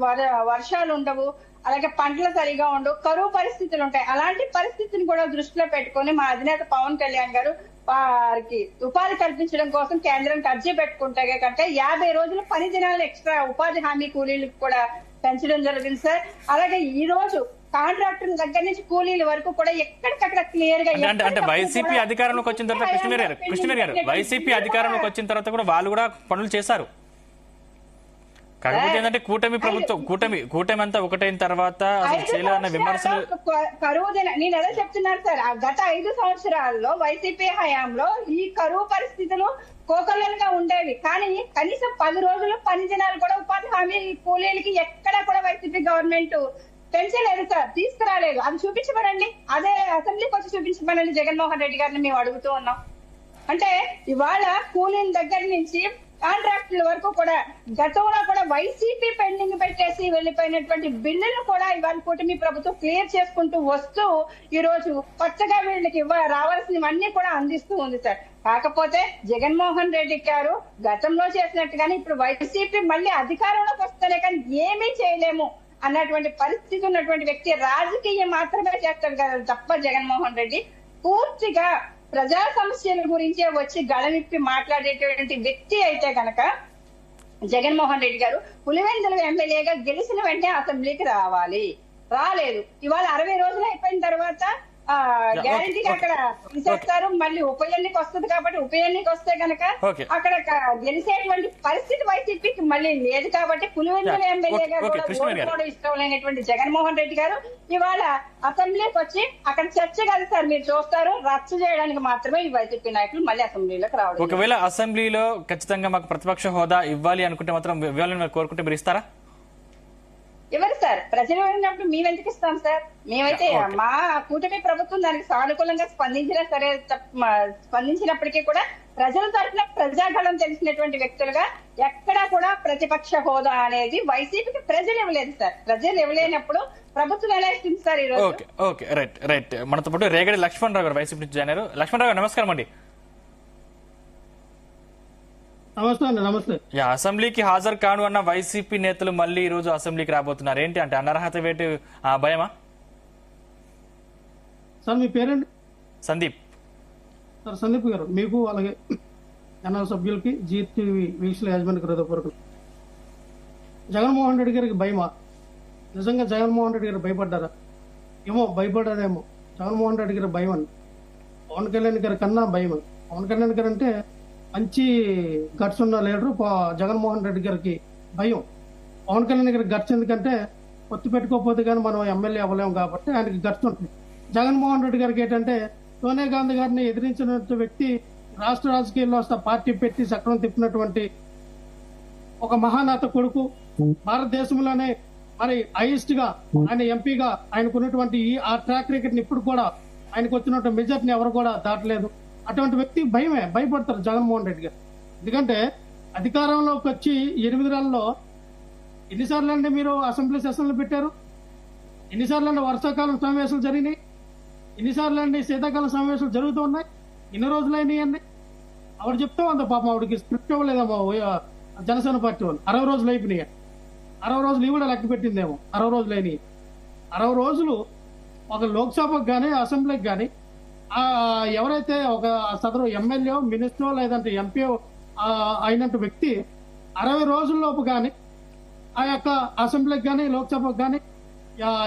వర్షాలు ఉండవు, అలాగే పంటలు సరిగా ఉండవు, కరువు పరిస్థితులు ఉంటాయి. అలాంటి పరిస్థితిని కూడా దృష్టిలో పెట్టుకుని మా అధినేత పవన్ కళ్యాణ్ గారు వారికి ఉపాధి కల్పించడం కోసం కేంద్రానికి అర్జీ పెట్టుకుంటే కంటే 50 రోజుల పని దినాలను ఎక్స్ట్రా ఉపాధి హామీ కూలీలకు కూడా పెంచడం జరిగింది సార్. అలాగే ఈ రోజు కాంట్రాక్టుల దగ్గర నుంచి కూలీల వరకు కూడా ఎక్కడికక్కడ క్లియర్ గా అంటే వైసీపీ అధికారంలోకి వచ్చిన తర్వాత కృష్ణ గారు వైసీపీ అధికారంలోకి వచ్చిన తర్వాత కూడా వాళ్ళు కూడా పనులు చేశారు. కాకపోతే ఏంటంటే కూటమి అంతా ఒకటైన తర్వాత అసలు చేయలేదన్న విమర్శలు కరువు నేను అదే చెప్తున్నాను సార్. గత 5 సంవత్సరాల్లో వైసీపీ హయాంలో ఈ కరువు పరిస్థితులు కోకొల్లలుగా ఉండేవి. కానీ కనీసం 10 రోజులు పని దినాలు కూడా ఉపాధి హామీ కూలీలకి ఎక్కడా కూడా వైసీపీ గవర్నమెంట్ పెంచలేదు సార్, తీసుకురాలేదు. అది చూపించమనండి, అదే అసెంబ్లీకి వచ్చి చూపించమనండి జగన్మోహన్ రెడ్డి గారిని మేము అడుగుతూ ఉన్నాం. అంటే ఇవాళ కూలీల దగ్గర నుంచి కాంట్రాక్టుల వరకు కూడా గతంలో కూడా వైసీపీ పెండింగ్ పెట్టేసి వెళ్లిపోయినటువంటి బిల్లులు కూడా ఇవాళ కూటమి ప్రభుత్వం క్లియర్ చేసుకుంటూ వస్తూ ఈ రోజు కొత్తగా వీళ్ళకి రావాల్సినవన్నీ కూడా అందిస్తూ ఉంది సార్. కాకపోతే జగన్మోహన్ రెడ్డి గారు గతంలో చేసినట్టుగానే ఇప్పుడు వైసీపీ మళ్ళీ అధికారంలోకి వస్తేనే కానీ ఏమీ చేయలేము అన్నటువంటి పరిస్థితి ఉన్నటువంటి వ్యక్తి రాజకీయం మాత్రమే చేస్తాడు కదా తప్ప జగన్మోహన్ రెడ్డి పూర్తిగా ప్రజా సమస్యల గురించే వచ్చి గళవిప్పి మాట్లాడేటువంటి వ్యక్తి అయితే కనుక జగన్మోహన్ రెడ్డి గారు పులివెందుల ఎమ్మెల్యేగా గెలిచిన వెంటనే అసెంబ్లీకి రాలేదు. ఇవాళ 60 రోజులు అయిపోయిన తర్వాత గ్యారంటీగా అక్కడ తీసేస్తారు. మళ్ళీ ఉప ఎన్నిక వస్తుంది కాబట్టి ఉప ఎన్నిక వస్తే కనుక అక్కడ గెలిచేటువంటి పరిస్థితి వైసీపీకి మళ్ళీ లేదు. కాబట్టి పులివెందుల ఎమ్మెల్యేగా కూడా ఇష్టం లేనటువంటి జగన్మోహన్ రెడ్డి గారు ఇవాళ అసెంబ్లీకి వచ్చి అక్కడ చర్చ కాదు సార్, మీరు చూస్తారు రచ్చ చేయడానికి మాత్రమే ఈ వైసీపీ నాయకులు మళ్ళీ అసెంబ్లీలోకి రావడం. ఒకవేళ అసెంబ్లీలో ఖచ్చితంగా మాకు ప్రతిపక్ష హోదా ఇవ్వాలి అనుకుంటే మాత్రం ఇవ్వాలని కోరుకుంటే మీరు ఇస్తారా? ఎవరు సార్? ప్రజలు వెళ్ళినప్పుడు మేమెందుకు ఇస్తాం సార్? మేమైతే మా కూటమి ప్రభుత్వం దానికి సానుకూలంగా స్పందించినా సరే స్పందించినప్పటికీ కూడా ప్రజల తరఫున ప్రజాగళం తెలిసినటువంటి వ్యక్తులుగా ఎక్కడా కూడా ప్రతిపక్ష హోదా అనేది వైసీపీకి ప్రజలు ఇవ్వలేదు సార్. ప్రజలు ఇవ్వలేనప్పుడు ప్రభుత్వం ఎలా ఇస్తుంది సార్ ఈ రోజు? Okay okay right right. మనతో పాటు రేగడి లక్ష్మణ్ రావు గారు వైసీపీ నుంచి జాయిన్ అయ్యారు. లక్ష్మణ్ రావు గారు నమస్కారం అండి. నమస్తే అండి. నమస్తే. అసెంబ్లీకి హాజరు కాను అన్న వైసీపీ నేతలు మళ్ళీ ఈ రోజు అసెంబ్లీకి రాబోతున్నారు. ఏంటి అంటే అనర్హత వేటు భయమా? సార్ మీ పేరేంటి? సందీప్. సార్ సందీప్ గారు, మీకు అలాగే ఎన్ఆర్ సభ్యులకి జీటీవీ వీక్షల యాజమాన్యకి హృదయపూర్వకం. జగన్మోహన్ రెడ్డి గారికి భయమా? నిజంగా జగన్మోహన్ రెడ్డి గారు భయపడ్డారా? ఏమో భయపడ్డారేమో. జగన్మోహన్ రెడ్డి గారి భయం అని పవన్ కళ్యాణ్ గారి కన్నా భయం. పవన్ కళ్యాణ్ గారు అంటే మంచి గట్స్ ఉన్న లీడరు. జగన్మోహన్ రెడ్డి గారికి భయం. పవన్ కళ్యాణ్ గారికి గట్స్ ఎందుకంటే పొత్తు పెట్టుకోకపోతే కానీ మనం ఎమ్మెల్యే అవ్వలేము కాబట్టి ఆయనకి గట్స్ ఉంటుంది. జగన్మోహన్ రెడ్డి గారికి ఏంటంటే సోనియా గాంధీ గారిని ఎదిరించిన వ్యక్తి, రాష్ట్ర రాజకీయాల్లో పార్టీ పెట్టి చక్రం తిప్పినటువంటి ఒక మహానేత కొడుకు. భారతదేశంలోనే మరి హైయెస్ట్ గా ఆయన ఎంపీగా ఆయనకున్నటువంటి ఆ ట్రాక్ రికార్డ్ ఇప్పుడు కూడా ఆయనకు వచ్చినటువంటి మెజార్టీని ఎవరు కూడా దాటలేదు. అటువంటి వ్యక్తి భయమే, భయపడతారు జగన్మోహన్ రెడ్డి గారు. ఎందుకంటే అధికారంలోకి వచ్చి 8 నెలల్లో ఎన్నిసార్లు అండి మీరు అసెంబ్లీ సెషన్లు పెట్టారు? ఎన్నిసార్లు అండి వర్షాకాలం సమావేశాలు జరిగినాయి? ఎన్నిసార్లు అండి శీతాకాలం సమావేశాలు జరుగుతూ ఉన్నాయి? ఎన్ని రోజులైనాయి అండి? ఆవిడ చెప్తా ఉంది పాపం, ఆవిడకి స్క్రిప్ట్ ఇవ్వలేదమ్మా జనసేన పార్టీ వాళ్ళు. 60 రోజులు అయిపోయినాయి. 60 రోజులు ఇవి కూడా లెక్క పెట్టిందేమో. 60 రోజులు అయినాయి. 60 రోజులు ఒక లోక్సభకు కానీ అసెంబ్లీకి కానీ ఎవరైతే ఒక సదరు ఎమ్మెల్యే, మినిస్టర్ లేదంటే ఎంపీ అయినట్టు వ్యక్తి 60 రోజుల్లోపు కానీ ఆ యొక్క అసెంబ్లీకి కానీ లోక్సభకు కానీ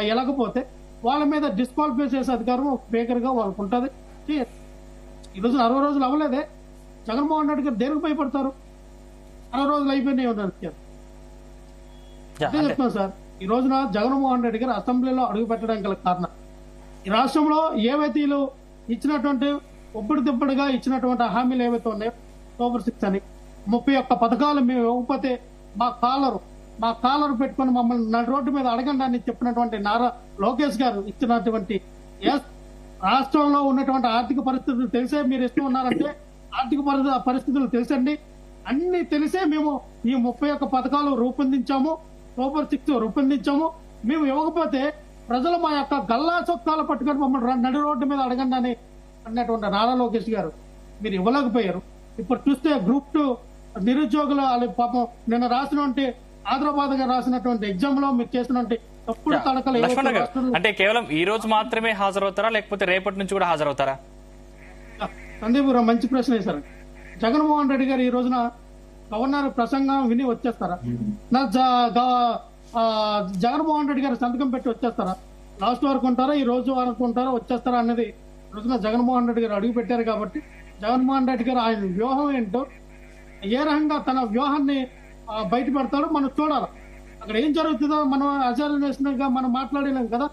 వెళ్ళకపోతే వాళ్ళ మీద డిస్క్వాలిఫై చేసే అధికారం స్పీకర్ గా వాళ్ళకు ఉంటుంది. ఈ రోజు 60 రోజులు అవ్వలేదే. జగన్మోహన్ రెడ్డి గారు దేనికి భయపడతారు? 60 రోజులు అయిపోయినాయి అదే చెప్తున్నాను సార్. ఈ రోజున జగన్మోహన్ రెడ్డి గారు అసెంబ్లీలో అడుగు పెట్టడానికి గల కారణం, ఈ రాష్ట్రంలో ఏవైతే వీళ్ళు ఇచ్చినటువంటి ఒప్పటిదిప్పటిగా ఇచ్చినటువంటి హామీలు ఏవైతే ఉన్నాయో, సూపర్ 6 అని 31 పథకాలు మేము ఇవ్వకపోతే మా కాలరు పెట్టుకుని మమ్మల్ని నడి రోడ్డు మీద అడగండి అని చెప్పినటువంటి నారా లోకేష్ గారు ఇచ్చినటువంటి రాష్ట్రంలో ఉన్నటువంటి ఆర్థిక పరిస్థితులు తెలిసే మీరు ఇస్తూ ఉన్నారంటే, ఆర్థిక పరిస్థితులు తెలుసండి, అన్ని తెలిసే మేము ఈ 31 పథకాలు రూపొందించాము, సూపర్ 6 రూపొందించాము. మేము ఇవ్వకపోతే ప్రజలు మా యొక్క గల్లా చొక్కాలు పట్టుకొని మమ్మల్ని నడి రోడ్డు మీద అడగండి అని అన్నటువంటి నారా లోకేష్ గారు మీరు ఇవ్వలేకపోయారు. ఇప్పుడు చూస్తే గ్రూప్ 2 నిరుద్యోగుల పాపం నిన్న రాసినటువంటి హైదరాబాద్ గా రాసినటువంటి ఎగ్జామ్ లో మీరు చేసినటువంటి తప్పుడు తడకలు. అంటే కేవలం ఈ రోజు మాత్రమే హాజరవుతారా లేకపోతే రేపటి నుంచి కూడా హాజరవుతారా? సందీప్ గారు మంచి ప్రశ్న వేశారు. జగన్మోహన్ రెడ్డి గారు ఈ రోజున గవర్నర్ ప్రసంగం విని వచ్చేస్తారా? జగన్మోహన్ రెడ్డి గారు సంతకం పెట్టి వచ్చేస్తారా? లాస్ట్ వరకు ఉంటారా, ఈ రోజు వరకు ఉంటారా, వచ్చేస్తారా అనేది రోజున జగన్మోహన్ రెడ్డి గారు అడుగు పెట్టారు. కాబట్టి జగన్మోహన్ రెడ్డి గారు ఆయన వ్యూహం ఏంటో, ఏ రకంగా తన వ్యూహాన్ని బయట పెడతాడో మనం చూడాలి. అక్కడ ఏం జరుగుతుందో మనం అజర్వేషన్ గా మనం మాట్లాడలేం కదా.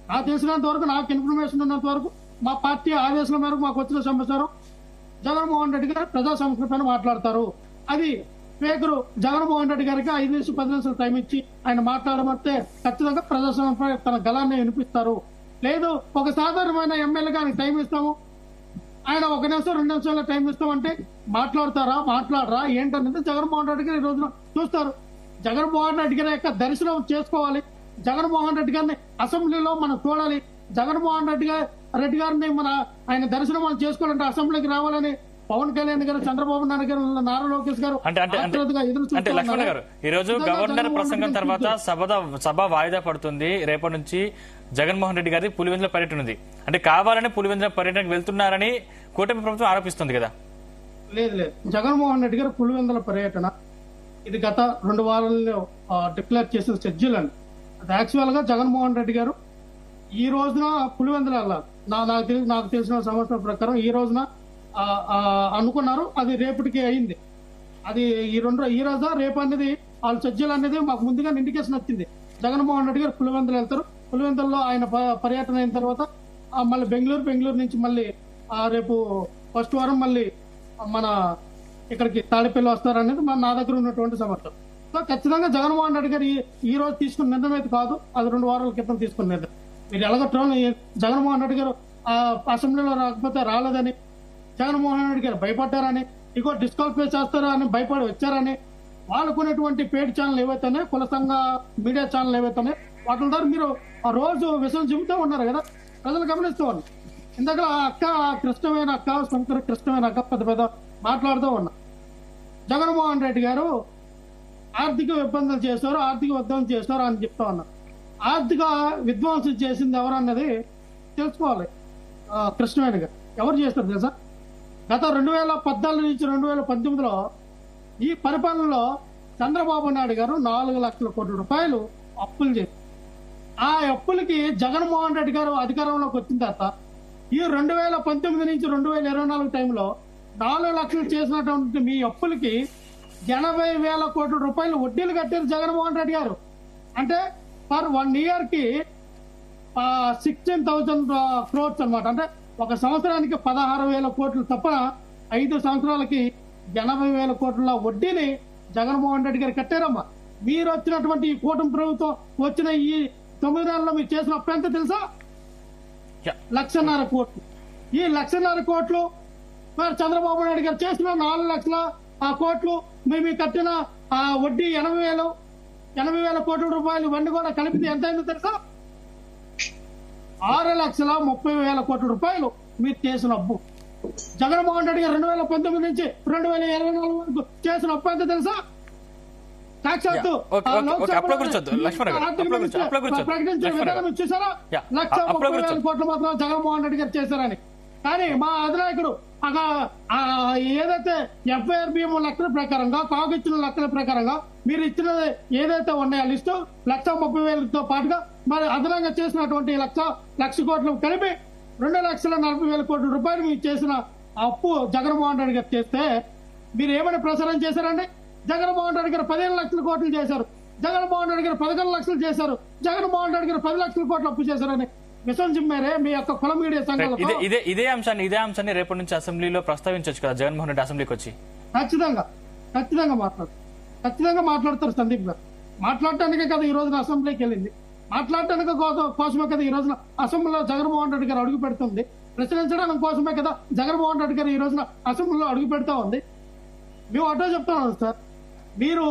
నాకు తెలిసినంత వరకు, నాకు ఇన్ఫర్మేషన్ ఉన్నంత వరకు మా పార్టీ ఆదేశాల మేరకు మాకు వచ్చిన సమాచారం జగన్మోహన్ రెడ్డి గారు ప్రజా సమస్యల పైన మాట్లాడతారు. అది స్పీకరు జగన్మోహన్ రెడ్డి గారికి 5 నుంచి 10 నిమిషాలు టైం ఇచ్చి ఆయన మాట్లాడమంటే ఖచ్చితంగా ప్రజా సమస్య తన గలాన్ని వినిపిస్తారు. లేదు ఒక సాధారణమైన ఎమ్మెల్యేగా ఆయనకు టైం ఇస్తాము, ఆయన 1 నిమిషం 2 నిమిషాల టైం ఇస్తామంటే మాట్లాడరా ఏంటనేది జగన్మోహన్ రెడ్డి గారు ఈ రోజున చూస్తారు. జగన్మోహన్ రెడ్డి గారి యొక్క దర్శనం చేసుకోవాలి. జగన్మోహన్ రెడ్డి గారిని అసెంబ్లీలో మనం చూడాలి. జగన్మోహన్ రెడ్డి గారిని ఆయన దర్శనం మనం చేసుకోవాలంటే అసెంబ్లీకి రావాలని పవన్ కళ్యాణ్ గారు, చంద్రబాబు నాయుడు గారు, నారా లోకేష్ గారు అంటే లక్ష్మణ్ గారు, ఈ రోజు గవర్నర్ ప్రసంగం తర్వాత సభ వాయిదా పడుతుంది. రేపటి నుంచి జగన్మోహన్ రెడ్డి గారి పులివెందుల పర్యటన ఉంది. అంటే కావాలని పులివెందుల పర్యటనకు వెళ్తున్నారని కూటమి ప్రభుత్వం ఆరోపిస్తుంది కదా? లేదు, జగన్మోహన్ రెడ్డి గారు పులివెందుల పర్యటన ఇది గత 2 వారాల్లో డిక్లేర్ చేసిన షెడ్యూల్ అండి. అది యాక్చువల్ గా జగన్మోహన్ రెడ్డి గారు ఈ రోజున పులివెందుల వెళ్ళాలి. నాకు తెలిసిన సమాచారం ప్రకారం ఈ రోజున అనుకున్నారు. అది రేపటికి అయింది. అది ఈ రోజు రేపు అనేది వాళ్ళ షెడ్యూల్ అనేది మాకు ముందుగా ఇండికేషన్ వచ్చింది. జగన్మోహన్ రెడ్డి గారు పులివెందులు వెళ్తారు. పులివెందుల్లో ఆయన పర్యటన అయిన తర్వాత మళ్ళీ బెంగళూరు నుంచి మళ్ళీ రేపు ఫస్ట్ వారం మళ్ళీ మన ఇక్కడికి తాడిపల్లి వస్తారనేది నా దగ్గర ఉన్నటువంటి సమాచారం. సో ఖచ్చితంగా జగన్మోహన్ రెడ్డి గారు ఈ రోజు తీసుకున్న నిర్ణయం అయితే కాదు, అది 2 వారాల క్రితం తీసుకున్న నిర్ణయం. మీరు ఎలాగో జగన్మోహన్ రెడ్డి గారు అసెంబ్లీలో రాకపోతే రాలేదని, జగన్మోహన్ రెడ్డి గారు భయపడ్డారని, ఇగో డిస్క్వాలిఫై చేస్తారా అని భయపడి వచ్చారని వాళ్ళకున్నటువంటి పేడ్ ఛానల్ ఏవైతేనే కుల సంఘ మీడియా ఛానల్ ఏవైతేనే వాటి ద్వారా మీరు ఆ రోజు విషయం చెబుతూ ఉన్నారు కదా, ప్రజలు గమనిస్తూ ఉన్నారు. ఇందాక ఆ అక్క కృష్ణమైన అక్క శంకర కృష్ణమైన అక్క పెద్ద పెద్ద మాట్లాడుతూ ఉన్నా. జగన్మోహన్ రెడ్డి గారు ఆర్థిక ఇబ్బందులు చేశారు, ఆర్థిక విధ్వంసం చేశారు అని చెప్తా ఉన్నారు. ఆర్థిక విధ్వంసం చేసింది ఎవరన్నది తెలుసుకోవాలి. కృష్ణవేణి గారు ఎవరు చేస్తారు తెలుసా? గత 2014 నుంచి 2019లో ఈ పరిపాలనలో చంద్రబాబు నాయుడు గారు 4 లక్షల కోట్ల రూపాయలు అప్పులు చేశారు. ఆ అప్పులకి జగన్మోహన్ రెడ్డి గారు అధికారంలోకి వచ్చిన తర్వాత ఈ 2019 నుంచి 2024 టైంలో 4 లక్షలు చేసినటువంటి మీ అప్పులకి 80,000 కోట్ల రూపాయలు వడ్డీలు కట్టారు జగన్మోహన్ రెడ్డి గారు. అంటే పర్ 1 year కి 16,000 crores అనమాట. అంటే ఒక సంవత్సరానికి 16,000 కోట్లు తప్ప 5 సంవత్సరాలకి 80,000 కోట్ల వడ్డీని జగన్మోహన్ రెడ్డి గారు కట్టారమ్మా. మీరు వచ్చినటువంటి ఈ కూటమి ప్రభుత్వం వచ్చిన ఈ 9 నెలల్లో మీరు చేసిన అప్పు ఎంత తెలుసా? 1,50,000 కోట్లు. ఈ 1,50,000 కోట్లు మరి చంద్రబాబు నాయుడు గారు చేసిన 4 లక్షల కోట్లు మేము కట్టిన వడ్డీ 80,000 కోట్ల రూపాయలు ఇవన్నీ కూడా కలిపితే ఎంత అయిందో తెలుసా? 6,30,000 కోట్ల రూపాయలు మీరు చేసిన అప్పు. జగన్మోహన్ రెడ్డి గారు 2019 నుంచి 2024 వరకు చేసిన అప్పు ఎంత తెలుసా? సాక్షాత్తు ప్రకటించిన విధానం చూసారా? 1,30,000 కోట్లు మాత్రం జగన్మోహన్ రెడ్డి గారు చేశారని. కానీ మా అధినాయకుడు ఏదైతే FIRBM లెక్కల ప్రకారంగా కాగిచ్చిన లెక్కల ప్రకారంగా మీరు ఇచ్చిన ఏదైతే ఉన్నాయో లిస్టు 1,30,000తో పాటుగా మరి అదనంగా చేసినటువంటి 1,00,000 కోట్లు కలిపి 2,40,000 కోట్ల రూపాయలు మీరు చేసిన అప్పు జగన్మోహన్ రెడ్డి గారు చేస్తే మీరు ఏమైనా ప్రచారం చేశారండి? జగన్మోహన్ రెడ్డి గారు 15 లక్షల కోట్లు చేశారు, జగన్మోహన్ రెడ్డి గారు 11 లక్షలు చేశారు, జగన్మోహన్ రెడ్డి గారు 10 లక్షల కోట్లు అప్పు చేశారని విషయం చెప్పారే మీ యొక్క కుల మీడియా సంఘాలు. ఇదే అంశాన్ని రేపటి నుంచి అసెంబ్లీలో ప్రస్తావించవచ్చు కదా జగన్మోహన్ రెడ్డి అసెంబ్లీకి వచ్చి. ఖచ్చితంగా మాట్లాడతారు సందీప్ గారు. మాట్లాడటానికే కదా ఈ రోజున అసెంబ్లీకి వెళ్ళింది, మాట్లాడటానికి కోసమే కదా ఈ రోజున అసెంబ్లీలో జగన్మోహన్ రెడ్డి గారు అడుగు పెడుతుంది, ప్రశ్నించడానికి కోసమే కదా జగన్మోహన్ రెడ్డి గారు ఈ రోజున అసెంబ్లీలో అడుగు పెడతా ఉంది. మేము అటో చెప్తాను సార్, మీరు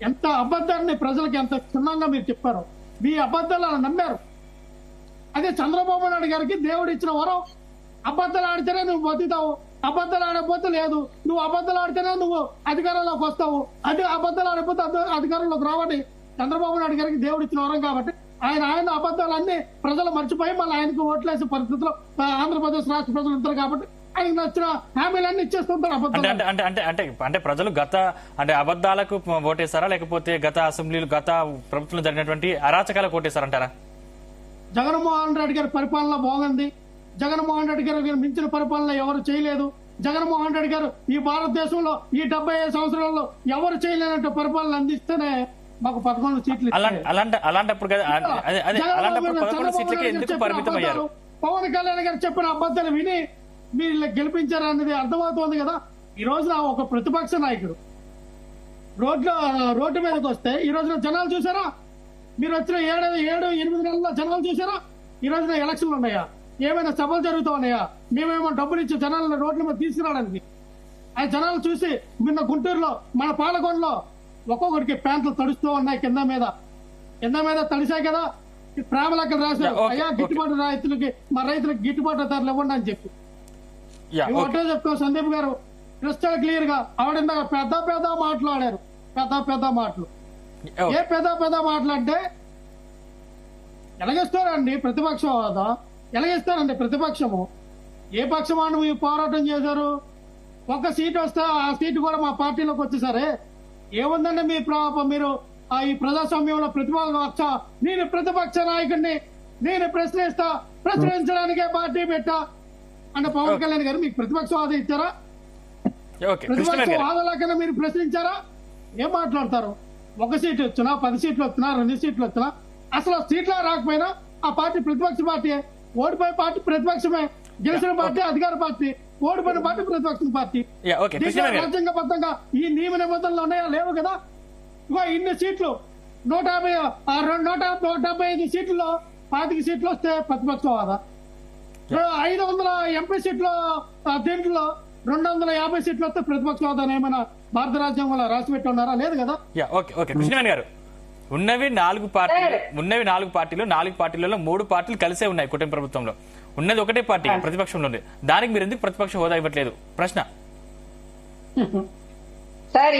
ఎంత అబద్ధాన్ని ప్రజలకు ఎంత క్షుణ్ణంగా మీరు చెప్పారో, మీ అబద్ధాలు అలా నమ్మారు. అదే చంద్రబాబు నాయుడు గారికి దేవుడు ఇచ్చిన వరం, అబద్ధాలు ఆడితేనే నువ్వు బతుకుతావు, అబద్ధాలు ఆడకపోతే లేదు, నువ్వు అబద్ధాలు ఆడితేనే నువ్వు అధికారంలోకి వస్తావు, అదే అబద్ధాలు ఆడకపోతే అధికారంలోకి రావని చంద్రబాబు నాయుడు గారికి దేవుడు ఇచ్చిన వరం కాబట్టి ఆయన అబద్ధాలన్నీ ప్రజలు మర్చిపోయి మళ్ళీ ఆయనకు ఓట్లేసే పరిస్థితిలో ఆంధ్రప్రదేశ్ రాష్ట్ర ప్రజలు ఉంటారు కాబట్టి ఆయనకు నచ్చిన హామీలన్నీ ఇచ్చేస్తుంటారు. అంటే ప్రజలు అబద్ధాలకు ఓటేశారా లేకపోతే గత ప్రభుత్వంలో జరిగినటువంటి అరాచకాలకు ఓటేశారంటారా? జగన్మోహన్ రెడ్డి గారి పరిపాలన బాగుంది, జగన్మోహన్ రెడ్డి గారు మించిన పరిపాలన ఎవరు చేయలేదు, జగన్మోహన్ రెడ్డి గారు ఈ భారతదేశంలో ఈ 75 సంవత్సరాల్లో ఎవరు చేయలేనట్టు పరిపాలన అందిస్తేనే మాకు 11 సీట్లు. పవన్ కళ్యాణ్ గారు చెప్పిన అబద్ధాలు విని మీరు గెలిపించారు అనేది అర్థమవుతోంది కదా. ఈ రోజున ఒక ప్రతిపక్ష నాయకుడు రోడ్డు మీదకి వస్తే ఈ రోజున జనాలు చూసారా? మీరు వచ్చిన 7-8 నెలల్లో జనాలు చూసారా? ఈ రోజున ఎలక్షన్లు ఉన్నాయా? ఏమైనా సభలు జరుగుతూ ఉన్నాయా? మేమేమో డబ్బులు ఇచ్చి జనాలను రోడ్ల మీద తీసుకురావడానికి. ఆ జనాలు చూసి నిన్న గుంటూరులో మన పాలకొండలో ఒక్కొక్కరికి ప్యాంట్లు తడుస్తూ ఉన్నాయి, కింద మీద తడిసాయి కదా. ప్రేమ లెక్కలు రాశారు, అయ్యా గిట్టుబాటు మా రైతులకు గిట్టుబాటు ధరలు ఇవ్వండి అని చెప్పి. ఒకటే చెప్తాం సందీప్ గారు, క్రిస్టల్ క్లియర్ గా ఆవిడ పెద్ద మాట్లాడారు, పెద్ద మాటలు. ఏ పెద్ద మాటలంటే ఎలాగేస్తారండి ప్రతిపక్ష హోదా? ఎలాగేస్తారండి ప్రతిపక్షము? ఏ పక్షమాన్ని మీరు పోరాటం చేశారు? ఒక్క సీటు వస్తే ఆ సీటు కూడా మా పార్టీలోకి వచ్చేసరే ఏముందండి మీరు ఈ ప్రజాస్వామ్యంలో ప్రతిపక్ష నేను ప్రతిపక్ష నాయకుడిని, నేను ప్రశ్నించడానికే పార్టీ పెట్టా అంటే పవన్ కళ్యాణ్ గారు మీకు ప్రతిపక్ష హోదా ఇచ్చారా? ప్రతిపక్ష హోదా లేకుండా మీరు ప్రశ్నించారా? ఏం మాట్లాడతారు? 1 సీటు వచ్చినా 10 సీట్లు వచ్చినా 2 సీట్లు వచ్చినా అసలు సీట్లా రాకపోయినా ఆ పార్టీ ప్రతిపక్ష పార్టీ, ఓడిపోయే పార్టీ ప్రతిపక్షమే, గెలిచిన పార్టీ అధికార పార్టీ, ఓడిపోయిన పార్టీ ప్రతిపక్ష పార్టీ. రాజ్యాంగబద్ధంగా ఈ నియమ నిబంధనలు ఉన్నాయా? లేవు కదా. ఇగో ఇన్ని సీట్లు 175 సీట్లలో 25 సీట్లు వస్తే ప్రతిపక్ష హోదా, 500 ఎంపీ సీట్లు దీంట్లో 250 సీట్లు వస్తే ప్రతిపక్ష హోదాను ఏమైనా భారత రాజ్యాంగంలో రాసి పెట్టి ఉన్నారా? లేదు కదా. యా ఓకే ఓకే కృష్ణవేణి గారు, ఉన్నవి 4 పార్టీలు 4 పార్టీలలో 3 పార్టీలు కలిసే ఉన్నాయి కూటమి ప్రభుత్వంలో. ఉన్నది ఒకటే పార్టీ ప్రతిపక్షంలో ఉంది. దానికి మీరు ఎందుకు ప్రతిపక్ష హోదా ఇవ్వట్లేదు? ప్రశ్న. సార్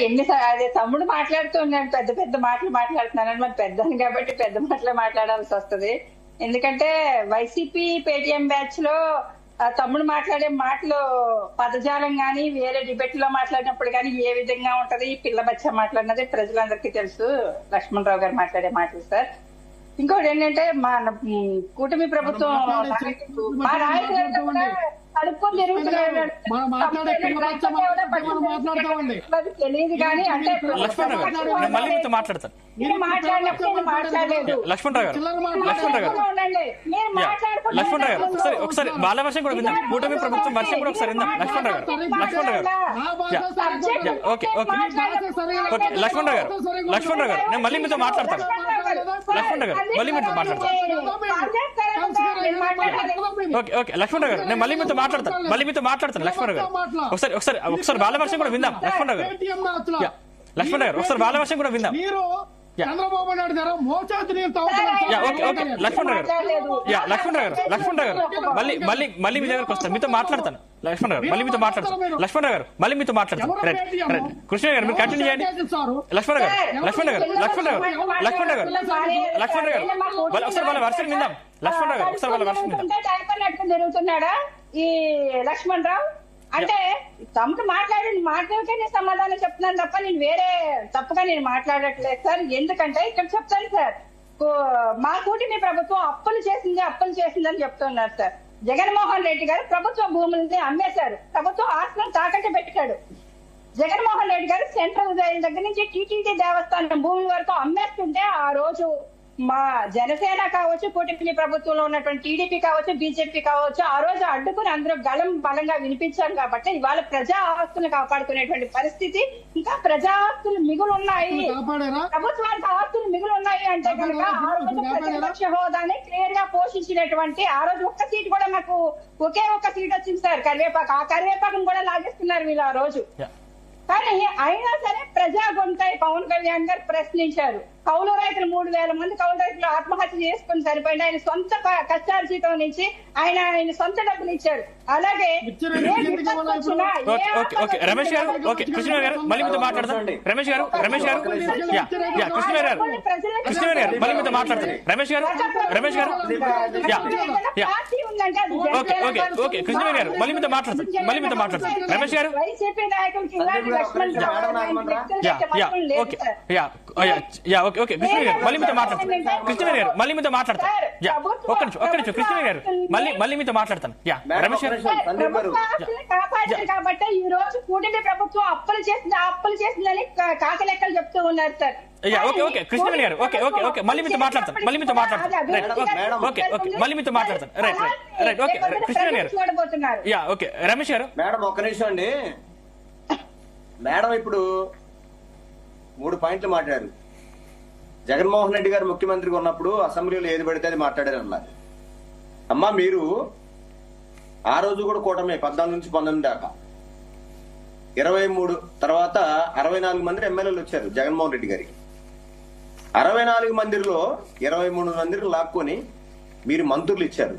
అదే తమ్ముడు మాట్లాడుతూ ఉన్నాడు, పెద్ద పెద్ద మాటలు మాట్లాడుతున్నానని. మరి పెద్దని కాబట్టి పెద్ద మాటలే మాట్లాడాల్సి వస్తుంది. ఎందుకంటే వైసీపీ పేటీఎం బ్యాచ్ లో తమ్ముడు మాట్లాడే మాటలు పదజాలం గాని వేరే డిబేట్ లో మాట్లాడినప్పుడు కానీ ఏ విధంగా ఉంటది, పిల్ల బచ్చ మాట్లాడినది ప్రజలందరికీ తెలుసు. లక్ష్మణరావు గారు మాట్లాడే మాటలు సార్. ఇంకోటి ఏంటంటే మా కూటమి ప్రభుత్వం మా నాయకులు కూడా కలుపుకొని జరుగుతున్నాడు. తెలియదు కానీ అంటే మళ్ళీ మీతో మాట్లాడతాను. మాట్లాడినప్పుడు మాట్లాడలేదు. లక్ష్మణరావు గారు ఒకసారి వాళ్ళ వర్షం కూడా విందాం. కూటమి ప్రభుత్వం వర్షం కూడా ఒకసారి విందాం. లక్ష్మణరావు గారు ఓకే ఓకే ఓకే లక్ష్మణరావు గారు నేను మళ్ళీ మీతో మాట్లాడతాను. లక్ష్మణరావు గారు మళ్ళీ మీతో మాట్లాడతాను. ఓకే ఓకే లక్ష్మణరావు గారు నేను మళ్ళీ మీతో మాట్లాడతాను. లక్ష్మణరావు గారు ఒకసారి వాళ్ళ వర్షం కూడా విందాం. లక్ష్మణరావు గారు ఒకసారి వాళ్ళ వర్షం కూడా విందాం. చంద్రబాబు నాయుడు గారు మోచాతి లక్ష్మణరావు గారు మళ్ళీ మీ దగ్గరకు వస్తాను, మీతో మాట్లాడతాను. లక్ష్మణరావు గారు మళ్ళీ మీతో మాట్లాడతాను. రైట్ కృష్ణ గారు మీరు కంటిన్యూ చేయండి. లక్ష్మణరావు గారు ఒకసారి వాళ్ళ వర్షం విందాం. లక్ష్మణరావు గారు ఒకసారి వాళ్ళ వర్షం విందాం. జరుగుతున్నాడా ఈ లక్ష్మణరావు అంటే తమకు మాట్లాడిన మాటలకే నేను సమాధానం చెప్తున్నాను తప్ప నేను వేరే తప్పుగా నేను మాట్లాడట్లేదు సార్. ఎందుకంటే ఇక్కడ చెప్తాను సార్, మా కూటమి ప్రభుత్వం అప్పులు చేసింది అని చెప్తున్నారు సార్. జగన్మోహన్ రెడ్డి గారు ప్రభుత్వ భూములని అమ్మేశారు, ప్రభుత్వ ఆస్తులను తాకట్టు పెట్టాడు. జగన్మోహన్ రెడ్డి గారు సెంట్రల్ దగ్గర నుంచి టీటీడీ దేవస్థానం భూముల వరకు అమ్మేస్తుంటే ఆ రోజు మా జనసేన కావచ్చు, కూటమి ప్రభుత్వంలో ఉన్నటువంటి టీడీపీ కావచ్చు, బీజేపీ కావచ్చు, ఆ రోజు అడ్డుకుని అందరూ గళం బలంగా వినిపించారు కాబట్టి ఇవాళ ప్రజా ఆస్తులను కాపాడుకునేటువంటి పరిస్థితి, ఇంకా ప్రజా ఆస్తులు మిగులున్నాయి, ప్రభుత్వానికి ఆస్తులు మిగులున్నాయి అంటే కనుక ఆ రోజు ప్రతిపక్ష హోదాని క్లియర్ గా పోషించినటువంటి ఆ రోజు ఒక్క సీట్ కూడా నాకు ఒకే ఒక్క సీట్ వచ్చింది సార్, కరివేపాకు. ఆ కరివేపాకును కూడా లాగేస్తున్నారు వీళ్ళు ఆ రోజు. కానీ అయినా సరే ప్రజా గొంతై పవన్ కళ్యాణ్ గారు ప్రశ్నించారు. కౌలు రైతులు 3,000 మంది కౌలు రైతులు ఆత్మహత్య చేసుకుని సరిపోయింది. ఆయన సొంత కష్టార్జితం నుంచి ఆయన సొంత డబ్బులు ఇచ్చారు. అలాగే రమేష్ గారు ఓకే కృష్ణ గారు మళ్ళీ మీతో మాట్లాడతాం. రమేష్ గారు కృష్ణ గారు మళ్ళీ మీతో మాట్లాడతారు. రమేష్ గారు ఓకే ఓకే ఓకే కృష్ణ గారు మళ్ళీ మీతో మాట్లాడతారు. రమేష్ గారు ఓకే కృష్ణ గారు మళ్ళీ మీతో మాట్లాడతాను. కృష్ణ గారు మళ్ళీ మీతో మాట్లాడతాను. రమేష్ గారు కాబట్టి ఈ రోజు కూటమి ప్రభుత్వం అప్పులు చేసిందని కాక లెక్కలు చెప్తూ ఉన్నారు సార్. ఓకే కృష్ణ గారు ఓకే మళ్ళీ మీతో మాట్లాడతాను. రైట్ ఓకే కృష్ణ గారు ఓకే రమేష్ గారు మేడం ఒక్క నిమిషం అండి. మేడం ఇప్పుడు 3 పాయింట్లు మాట్లాడారు. జగన్మోహన్ రెడ్డి గారు ముఖ్యమంత్రిగా ఉన్నప్పుడు అసెంబ్లీలో ఏది పడితే అది మాట్లాడారు అన్నారు. అమ్మా మీరు ఆ రోజు కూడా కూటమి 14 నుంచి 19 దాకా 23 తర్వాత 64 మంది ఎమ్మెల్యేలు వచ్చారు జగన్మోహన్ రెడ్డి గారికి. 64 మందిలో 23 మందిని లాక్కొని మీరు మంత్రులు ఇచ్చారు.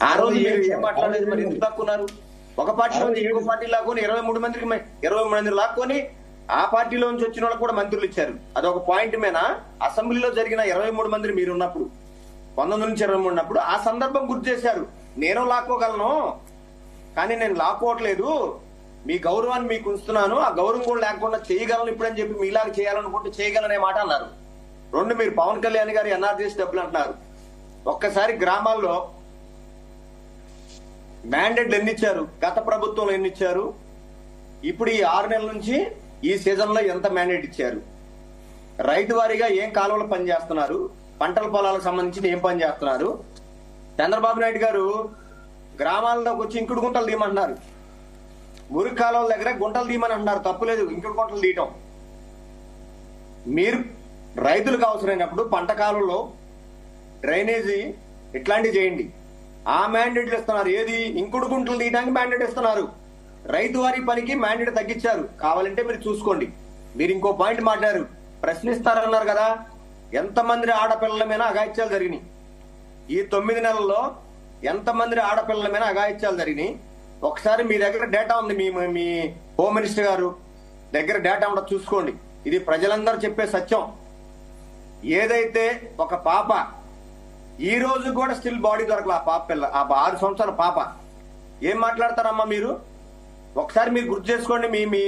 ఆ రోజు మీరు ఏం మాట్లాడలేదు, మరి ఎందుకు లాక్కున్నారు? ఒక పార్టీలో నుంచి ఇంకో పార్టీ లాక్కొని 23 మందిని లాక్కొని ఆ పార్టీలో నుంచి వచ్చిన వాళ్ళకి కూడా మంత్రులు ఇచ్చారు. అదొక పాయింట్ మీద అసెంబ్లీలో జరిగిన 23 మంది మీరు ఉన్నప్పుడు 19 నుంచి 23 ఉన్నప్పుడు ఆ సందర్భం గుర్తు చేశారు. నేను లాక్కోగలను కానీ నేను లాక్కోవట్లేదు, మీ గౌరవాన్ని మీకు ఉంచుతున్నాను, ఆ గౌరవం కూడా లేకుండా చేయగలను ఇప్పుడని చెప్పి మీలాగా చేయాలనుకుంటే చేయగలనే మాట అన్నారు. 2 మీరు పవన్ కళ్యాణ్ గారు ఎన్ఆర్జీఎస్ డబ్బులు అంటున్నారు. ఒక్కసారి గ్రామాల్లో మ్యాండేట్లు ఎన్ని ఇచ్చారు, గత ప్రభుత్వంలో ఎన్ని ఇచ్చారు, ఇప్పుడు ఈ 6 నెలల నుంచి ఈ సీజన్ లో ఎంత మ్యాండేట్ ఇచ్చారు, రైతు వారీగా ఏం కాలువలు పని చేస్తున్నారు, పంటల పొలాలకు సంబంధించి ఏం పని చేస్తున్నారు. చంద్రబాబు నాయుడు గారు గ్రామాల్లోకి వచ్చి ఇంకుడు గుంటలు తీయమంటున్నారు, మురికి కాలువల దగ్గర గుంటలు తీయమని అంటున్నారు. తప్పులేదు ఇంకుడు గుంటలు తీయటం. మీరు రైతులకు అవసరమైనప్పుడు పంట కాలువలో డ్రైనేజీ ఇట్లాంటివి చేయండి. ఆ మ్యాండేట్లు ఇస్తున్నారు. ఏది ఇంకుడు గుంటలు తీయడానికి మ్యాండేట్ ఇస్తున్నారు. రైతు వారి పనికి మ్యాండేట్ తగ్గించారు. కావాలంటే మీరు చూసుకోండి. మీరు ఇంకో పాయింట్ మాట్లాడారు, ప్రశ్నిస్తారన్నారు కదా. ఎంతమంది ఆడపిల్లల మీద అఘాయిత్యాలు జరిగినాయి ఈ 9 నెలల్లో? ఎంతమంది ఆడపిల్లల మీద అఘాయిత్యాలు జరిగినాయి? ఒకసారి మీ దగ్గర డేటా ఉంది, మీ హోమ్ మినిస్టర్ గారు దగ్గర డేటా ఉండదు, చూసుకోండి. ఇది ప్రజలందరూ చెప్పే సత్యం. ఏదైతే ఒక పాప ఈ రోజు కూడా స్టిల్ బాడీ దొరకల, ఆ పాప పిల్ల, ఆ 6 సంవత్సరాల పాప. ఏం మాట్లాడతారమ్మా మీరు? ఒకసారి మీరు గుర్తు చేసుకోండి. మీ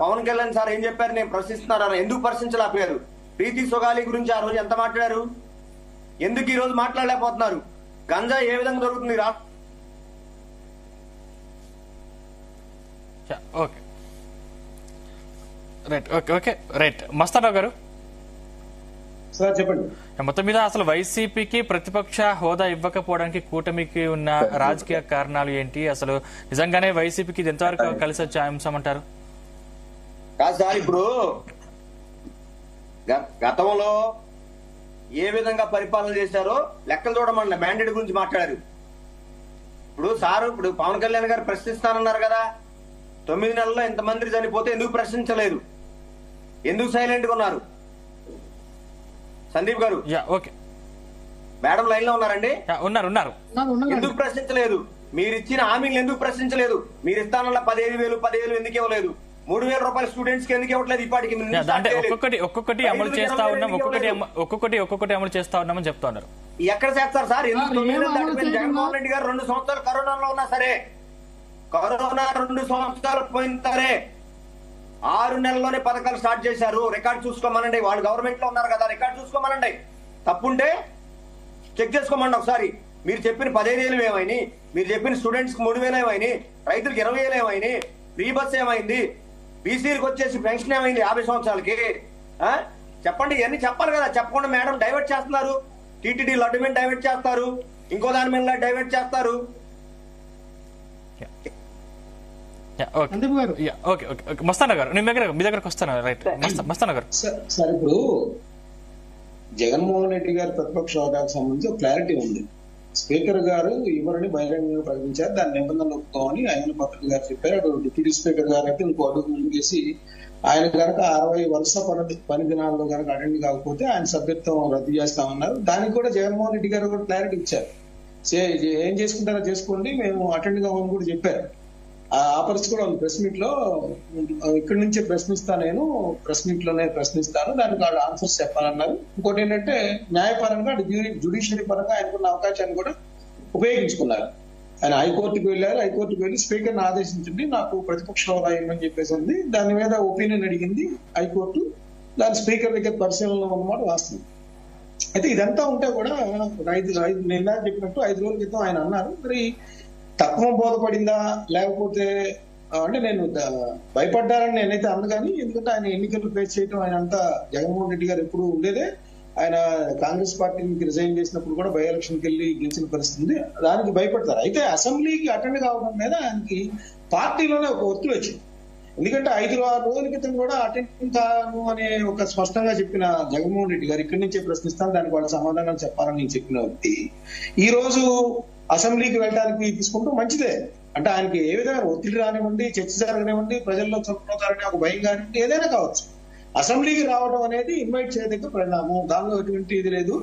పవన్ కళ్యాణ్ సార్ ఏం చెప్పారు? నేను ప్రశ్నిస్తున్నారా? ఎందుకు ప్రశ్నించలేకపోయారు? ప్రీతి సుగాలి గురించి ఆ రోజు ఎంత మాట్లాడారు? ఎందుకు ఈ రోజు మాట్లాడలేకపోతున్నారు? గంజా ఏ విధంగా దొరుకుతుంది okay right okay okay right. Mastarao గారు సార్ చెప్పండి. మొత్తం మీద అసలు వైసీపీకి ప్రతిపక్ష హోదా ఇవ్వకపోవడానికి కూటమికి ఉన్న రాజకీయ కారణాలు ఏంటి? అసలు నిజంగానే వైసీపీకి ఇది ఎంతవరకు కలిసి వచ్చే అంశం అంటారు? కాదు సార్, ఇప్పుడు గతంలో ఏ విధంగా పరిపాలన చేశారో లెక్కలు చూడమని మ్యాండేట్ గురించి మాట్లాడారు. ఇప్పుడు పవన్ కళ్యాణ్ గారు ప్రశ్నిస్తానన్నారు కదా. 9 నెలల్లో ఎంతమంది చనిపోతే ఎందుకు ప్రశ్నించలేదు? ఎందుకు సైలెంట్ గా ఉన్నారు? సందీప్ గారు, ఓకే మేడం లైన్ లో ఉన్నారండి? ఉన్నారు. ఎందుకు ప్రశ్నించలేదు? మీరు ఇచ్చిన హామీలు ఎందుకు ప్రశ్నించలేదు? మీరు ఇస్తానన్న 15,000 ఎందుకు ఇవ్వలేదు? 3,000 రూపాయలు స్టూడెంట్స్ కి ఎందుకు ఇవ్వట్లేదు? ఇప్పటికి అంటే ఒక్కొక్కటి అమలు చేస్తా ఉన్నాం, ఒక్కొక్కటి అమలు చేస్తా ఉన్నామని చెప్తా ఉన్నారు. ఎక్కడ చేస్తారు సార్? ఎందుకు 9 నెలలు దాటిపోయింది? జగన్మోహన్ రెడ్డి గారు 2 సంవత్సరాలు కరోనాలో ఉన్నా సరే, కరోనా 2 సంవత్సరాలు పోయిన సరే 6 నెలల్లోనే పథకాలు స్టార్ట్ చేశారు. రికార్డు చూసుకోమనండి. వాళ్ళు గవర్నమెంట్ లో ఉన్నారు కదా, రికార్డు చూసుకోమనండి. తప్పుంటే చెక్ చేసుకోమండి ఒకసారి. మీరు చెప్పిన 15,000 ఏమైంది? మీరు చెప్పిన స్టూడెంట్స్ కి 3,000 ఏమైంది? రైతులకు 20,000 ఏమైంది? ఫ్రీ బస్ ఏమైంది? బీసీలకు వచ్చేసి పెన్షన్ ఏమైంది 50 సంవత్సరాలకి? చెప్పండి, ఇవన్నీ చెప్పాలి కదా. చెప్పకుండా మేడం డైవర్ట్ చేస్తున్నారు. టీటీడీ లడ్డు మీద డైవర్ట్ చేస్తారు, ఇంకో దాని మీద డైవర్ట్ చేస్తారు. మస్తానా గారు, మీ దగ్గరకు వస్తాను. రైట్ మస్తానా గారు. సార్, ఇప్పుడు జగన్మోహన్ రెడ్డి గారి ప్రతిపక్ష హోదాకు సంబంధించి ఒక క్లారిటీ ఉంది. స్పీకర్ గారు ఇవ్వరని బహిరంగంగా ప్రకటించారు. దాని నిబంధనలు ఒప్పుకోమని ఆయన పత్రిక గారు చెప్పారు. అటు డిప్యూటీ స్పీకర్ గారు అయితే ఇంకో అడుగు ముందుకేసి ఆయన కనుక 60 వరుస పని దినాల్లో కనుక అటెండ్ కాకపోతే ఆయన సభ్యత్వం రద్దు చేస్తామన్నారు. దానికి కూడా జగన్మోహన్ రెడ్డి గారు కూడా క్లారిటీ ఇచ్చారు. ఏం చేసుకుంటారో చేసుకోండి, మేము అటెండ్ కావని కూడా చెప్పారు. ఆ పరిస్థితి కూడా ఉంది. ప్రెస్ మీట్ లో ఇక్కడి నుంచే ప్రశ్నిస్తాను, నేను ప్రెస్ మీట్ లోనే ప్రశ్నిస్తాను, దానికి వాళ్ళు ఆన్సర్స్ చెప్పాలన్నారు. ఇంకోటి ఏంటంటే న్యాయపరంగా జ్యుడిషియరీ పరంగా ఆయనకున్న అవకాశాన్ని కూడా ఉపయోగించుకున్నారు. ఆయన హైకోర్టుకు వెళ్ళారు. హైకోర్టుకు వెళ్ళి స్పీకర్ని ఆదేశించండి, నాకు ప్రతిపక్ష హోదా ఇవ్వమని చెప్పేసి ఉంది. దాని మీద ఒపీనియన్ అడిగింది హైకోర్టు. దాని స్పీకర్ దగ్గర పరిశీలనలో ఉన్నమాట వాస్తవం. అయితే ఇదంతా ఉంటే కూడా నిన్న చెప్పినట్టు 5 రోజుల క్రితం ఆయన అన్నారు. మరి తక్కువ బోధపడిందా లేకపోతే అంటే నేను భయపడ్డారని నేనైతే అన్న, కానీ ఎందుకంటే ఆయన ఎన్నికలు ఫేస్ చేయడం ఆయన అంతా జగన్మోహన్ రెడ్డి గారు ఎప్పుడు ఉండేదే. ఆయన కాంగ్రెస్ పార్టీకి రిజైన్ చేసినప్పుడు కూడా బై ఎలక్షన్కి వెళ్ళి గెలిచిన పరిస్థితి, దానికి భయపడతారు. అయితే అసెంబ్లీకి అటెండ్ కావడం మీద ఆయనకి పార్టీలోనే ఒక ఒత్తిడి వచ్చింది. ఎందుకంటే 5-6 రోజుల క్రితం కూడా అటెండ్ కాను అనే ఒక స్పష్టంగా చెప్పిన జగన్మోహన్ రెడ్డి గారు ఇక్కడి నుంచే ప్రశ్నిస్తాను, దానికి వాళ్ళ సమాధానం చెప్పాలని చెప్పిన వ్యక్తి ఈ రోజు అసెంబ్లీకి వెళ్ళడానికి తీసుకుంటూ మంచిదే. అంటే ఆయనకి ఏ విధంగా ఒత్తిడి రానివ్వండి, చర్చ జరగనివ్వండి, ప్రజల్లో చొప్పుతారని ఒక భయం కానివ్వండి, ఏదైనా కావచ్చు, అసెంబ్లీకి రావడం అనేది ఇన్వైట్ చేయదగ్గ పరిణామం. దానిలో ఎటువంటి ఇది లేదు.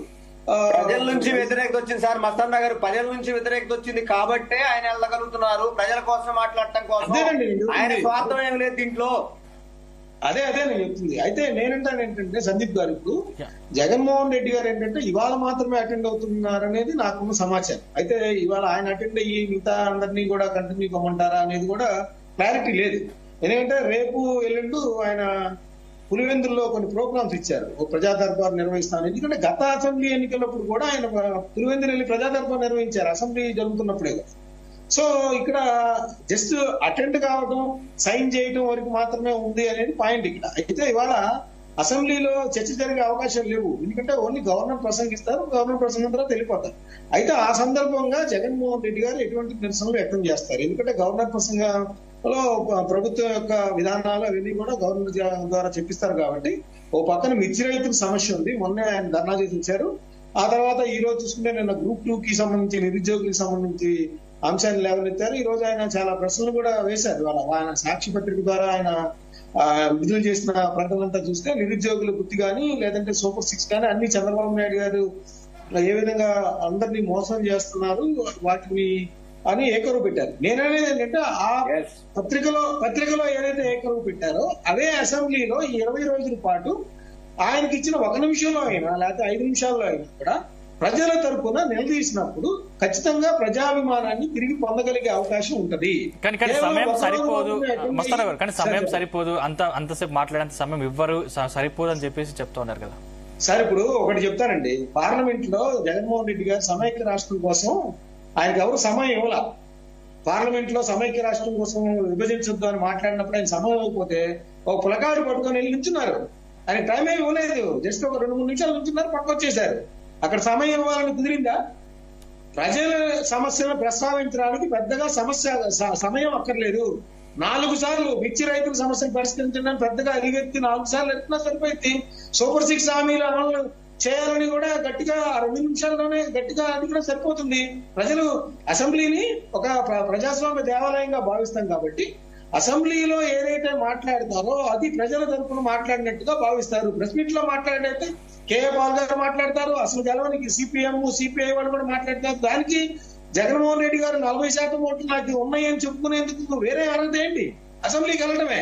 ప్రజల నుంచి వ్యతిరేకత వచ్చింది సార్. మస్తాన్ గారు, ప్రజల నుంచి వ్యతిరేకత వచ్చింది కాబట్టే ఆయన వెళ్ళగలుగుతున్నారు. ప్రజల కోసం మాట్లాడటం కోసం. ఆయన స్వార్థం ఏం లేదు దీంట్లో. అదే నేను చెప్తుంది. అయితే నేనంటాను ఏంటంటే సందీప్ గారు, ఇప్పుడు జగన్మోహన్ రెడ్డి గారు ఏంటంటే ఇవాళ మాత్రమే అటెండ్ అవుతున్నారు అనేది నాకున్న సమాచారం. అయితే ఇవాళ ఆయన అటెండ్ అయ్యి మిగతా అందరినీ కూడా కంటిన్యూ కమ్మంటారా అనేది కూడా క్లారిటీ లేదు. ఎందుకంటే రేపు ఎల్లుండు ఆయన పులివెందుల్లో కొన్ని ప్రోగ్రామ్స్ ఇచ్చారు, ఒక ప్రజా దర్బార్ నిర్వహిస్తాను. ఎందుకంటే గత అసెంబ్లీ ఎన్నికలప్పుడు కూడా ఆయన పులివెందులు వెళ్ళి ప్రజా దర్బార్ నిర్వహించారు, అసెంబ్లీ జరుగుతున్నప్పుడే. సో ఇక్కడ జస్ట్ అటెండ్ కావడం, సైన్ చేయడం వరకు మాత్రమే ఉంది అనేది పాయింట్ ఇక్కడ. అయితే ఇవాళ అసెంబ్లీలో చర్చ జరిగే అవకాశాలు లేవు. ఎందుకంటే ఓన్లీ గవర్నర్ ప్రసంగిస్తారు, గవర్నర్ ప్రసంగం తర్వాత వెళ్ళిపోతారు. అయితే ఆ సందర్భంగా జగన్మోహన్ రెడ్డి గారు ఎటువంటి నిరసనలు వ్యక్తం చేస్తారు. ఎందుకంటే గవర్నర్ ప్రసంగంలో ప్రభుత్వం యొక్క విధానాలు అవన్నీ కూడా గవర్నర్ ద్వారా చెప్పిస్తారు కాబట్టి. ఓ పక్కన మిర్చి రైతుల సమస్య ఉంది, మొన్నే ఆయన ధర్నా చేసి ఇచ్చారు. ఆ తర్వాత ఈ రోజు చూసుకుంటే నిన్న గ్రూప్ 2కి సంబంధించి నిరుద్యోగులకు సంబంధించి అంశాన్ని లేవనెత్తారు. ఈ రోజు ఆయన చాలా ప్రశ్నలు కూడా వేశారు. ఆయన సాక్షి పత్రిక ద్వారా ఆయన విడుదల చేసిన ప్రకటనంతా చూస్తే నిరుద్యోగుల గుర్తి కానీ లేదంటే సూపర్ 6 కానీ అన్ని చంద్రబాబు నాయుడు గారు ఏ విధంగా అందరినీ మోసం చేస్తున్నారు వాటిని అని ఏకరువు పెట్టారు. నేననేది ఏంటంటే ఆ పత్రికలో ఏదైతే ఏకరువు పెట్టారో అవే అసెంబ్లీలో ఈ 20 రోజుల పాటు ఆయనకి ఇచ్చిన 1 నిమిషంలో అయినా లేకపోతే 5 నిమిషాల్లో అయినా కూడా ప్రజల తరపున నిలదీసినప్పుడు ఖచ్చితంగా ప్రజాభిమానాన్ని తిరిగి పొందగలిగే అవకాశం ఉంటది. కానీ సమయం సరిపోదు మస్తారావు గారు, కానీ సమయం సరిపోదు, అంతసేపు మాట్లాడేంత సమయం ఇవ్వరు, సరిపోదు అని చెప్పేసి చెప్తా ఉన్నారు కదా సార్. ఇప్పుడు ఒకటి చెప్తానండి, పార్లమెంట్ లో జగన్మోహన్ రెడ్డి గారు సమైక్య రాష్ట్రం కోసం ఆయనకు ఎవరు సమయం ఇవ్వాల. పార్లమెంట్ లో సమైక్య రాష్ట్రం కోసం విభజించొద్దు అని మాట్లాడినప్పుడు ఆయన సమయం అయిపోతే ఒక పులకాడు పట్టుకొని వెళ్ళి నుంచున్నారు. ఆయన టైం ఏమి ఇవ్వలేదు, జస్ట్ ఒక 2-3 నిమిషాలు నుంచున్నారు, పక్కకు వచ్చేసారు. అక్కడ సమయం ఇవ్వాలని కుదిరిందా? ప్రజల సమస్యను ప్రస్తావించడానికి పెద్దగా సమయం అక్కర్లేదు. 4 సార్లు మిర్చి రైతుల సమస్యను పరిష్కరించడానికి పెద్దగా అలిగెత్తి 4 సార్లు ఎట్లా సరిపోయింది. సూపర్ 6 హామీలు అమలు చేయాలని కూడా గట్టిగా 2 నిమిషాల్లోనే గట్టిగా అది కూడా సరిపోతుంది. ప్రజలు అసెంబ్లీని ఒక ప్రజాస్వామ్య దేవాలయంగా భావిస్తాం కాబట్టి అసెంబ్లీలో ఏదైతే మాట్లాడతారో అది ప్రజల తరపున మాట్లాడినట్టుగా భావిస్తారు. ప్రెస్ మీట్ లో మాట్లాడినట్టు కేఏ పాల్ గారు మాట్లాడతారు, అసలు గెలవనికి సిపిఎం సిపిఐ వాళ్ళు కూడా మాట్లాడతారు. దానికి జగన్మోహన్ రెడ్డి గారు 40% ఓట్లు నాకు ఉన్నాయని చెప్పుకునేందుకు వేరే అర్హత ఏంటి? అసెంబ్లీకి వెళ్ళడమే.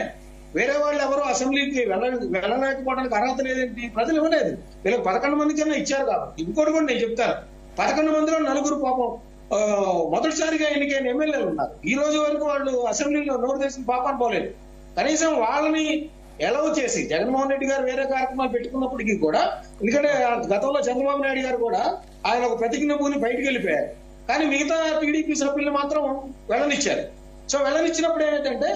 వేరే వాళ్ళు ఎవరో అసెంబ్లీకి వెళ్ళలేకపోవడానికి అర్హత లేదేంటి? ప్రజలు ఇవ్వలేదు. వీళ్ళకి 11 మంది కన్నా ఇచ్చారు కాబట్టి. ఇంకోటి కూడా నేను చెప్తాను, 11 మందిలో 4 పాపం మొదటిసారిగా ఎన్నికైన ఎమ్మెల్యేలు ఉన్నారు. ఈ రోజు వరకు వాళ్ళు అసెంబ్లీలో నోరు తెచ్చిన పాపాన్ని పోలేదు. కనీసం వాళ్ళని ఎలవ్ చేసి జగన్మోహన్ రెడ్డి గారు వేరే కార్యక్రమాలు పెట్టుకున్నప్పటికీ కూడా, ఎందుకంటే గతంలో చంద్రబాబు నాయుడు గారు కూడా ఆయన ఒక ప్రతిజ్ఞ పూని బయటకు వెళ్ళిపోయారు, కానీ మిగతా టీడీపీ సభ్యులు మాత్రం వెళ్ళనిచ్చారు. సో వెళ్ళనిచ్చినప్పుడు ఏంటంటే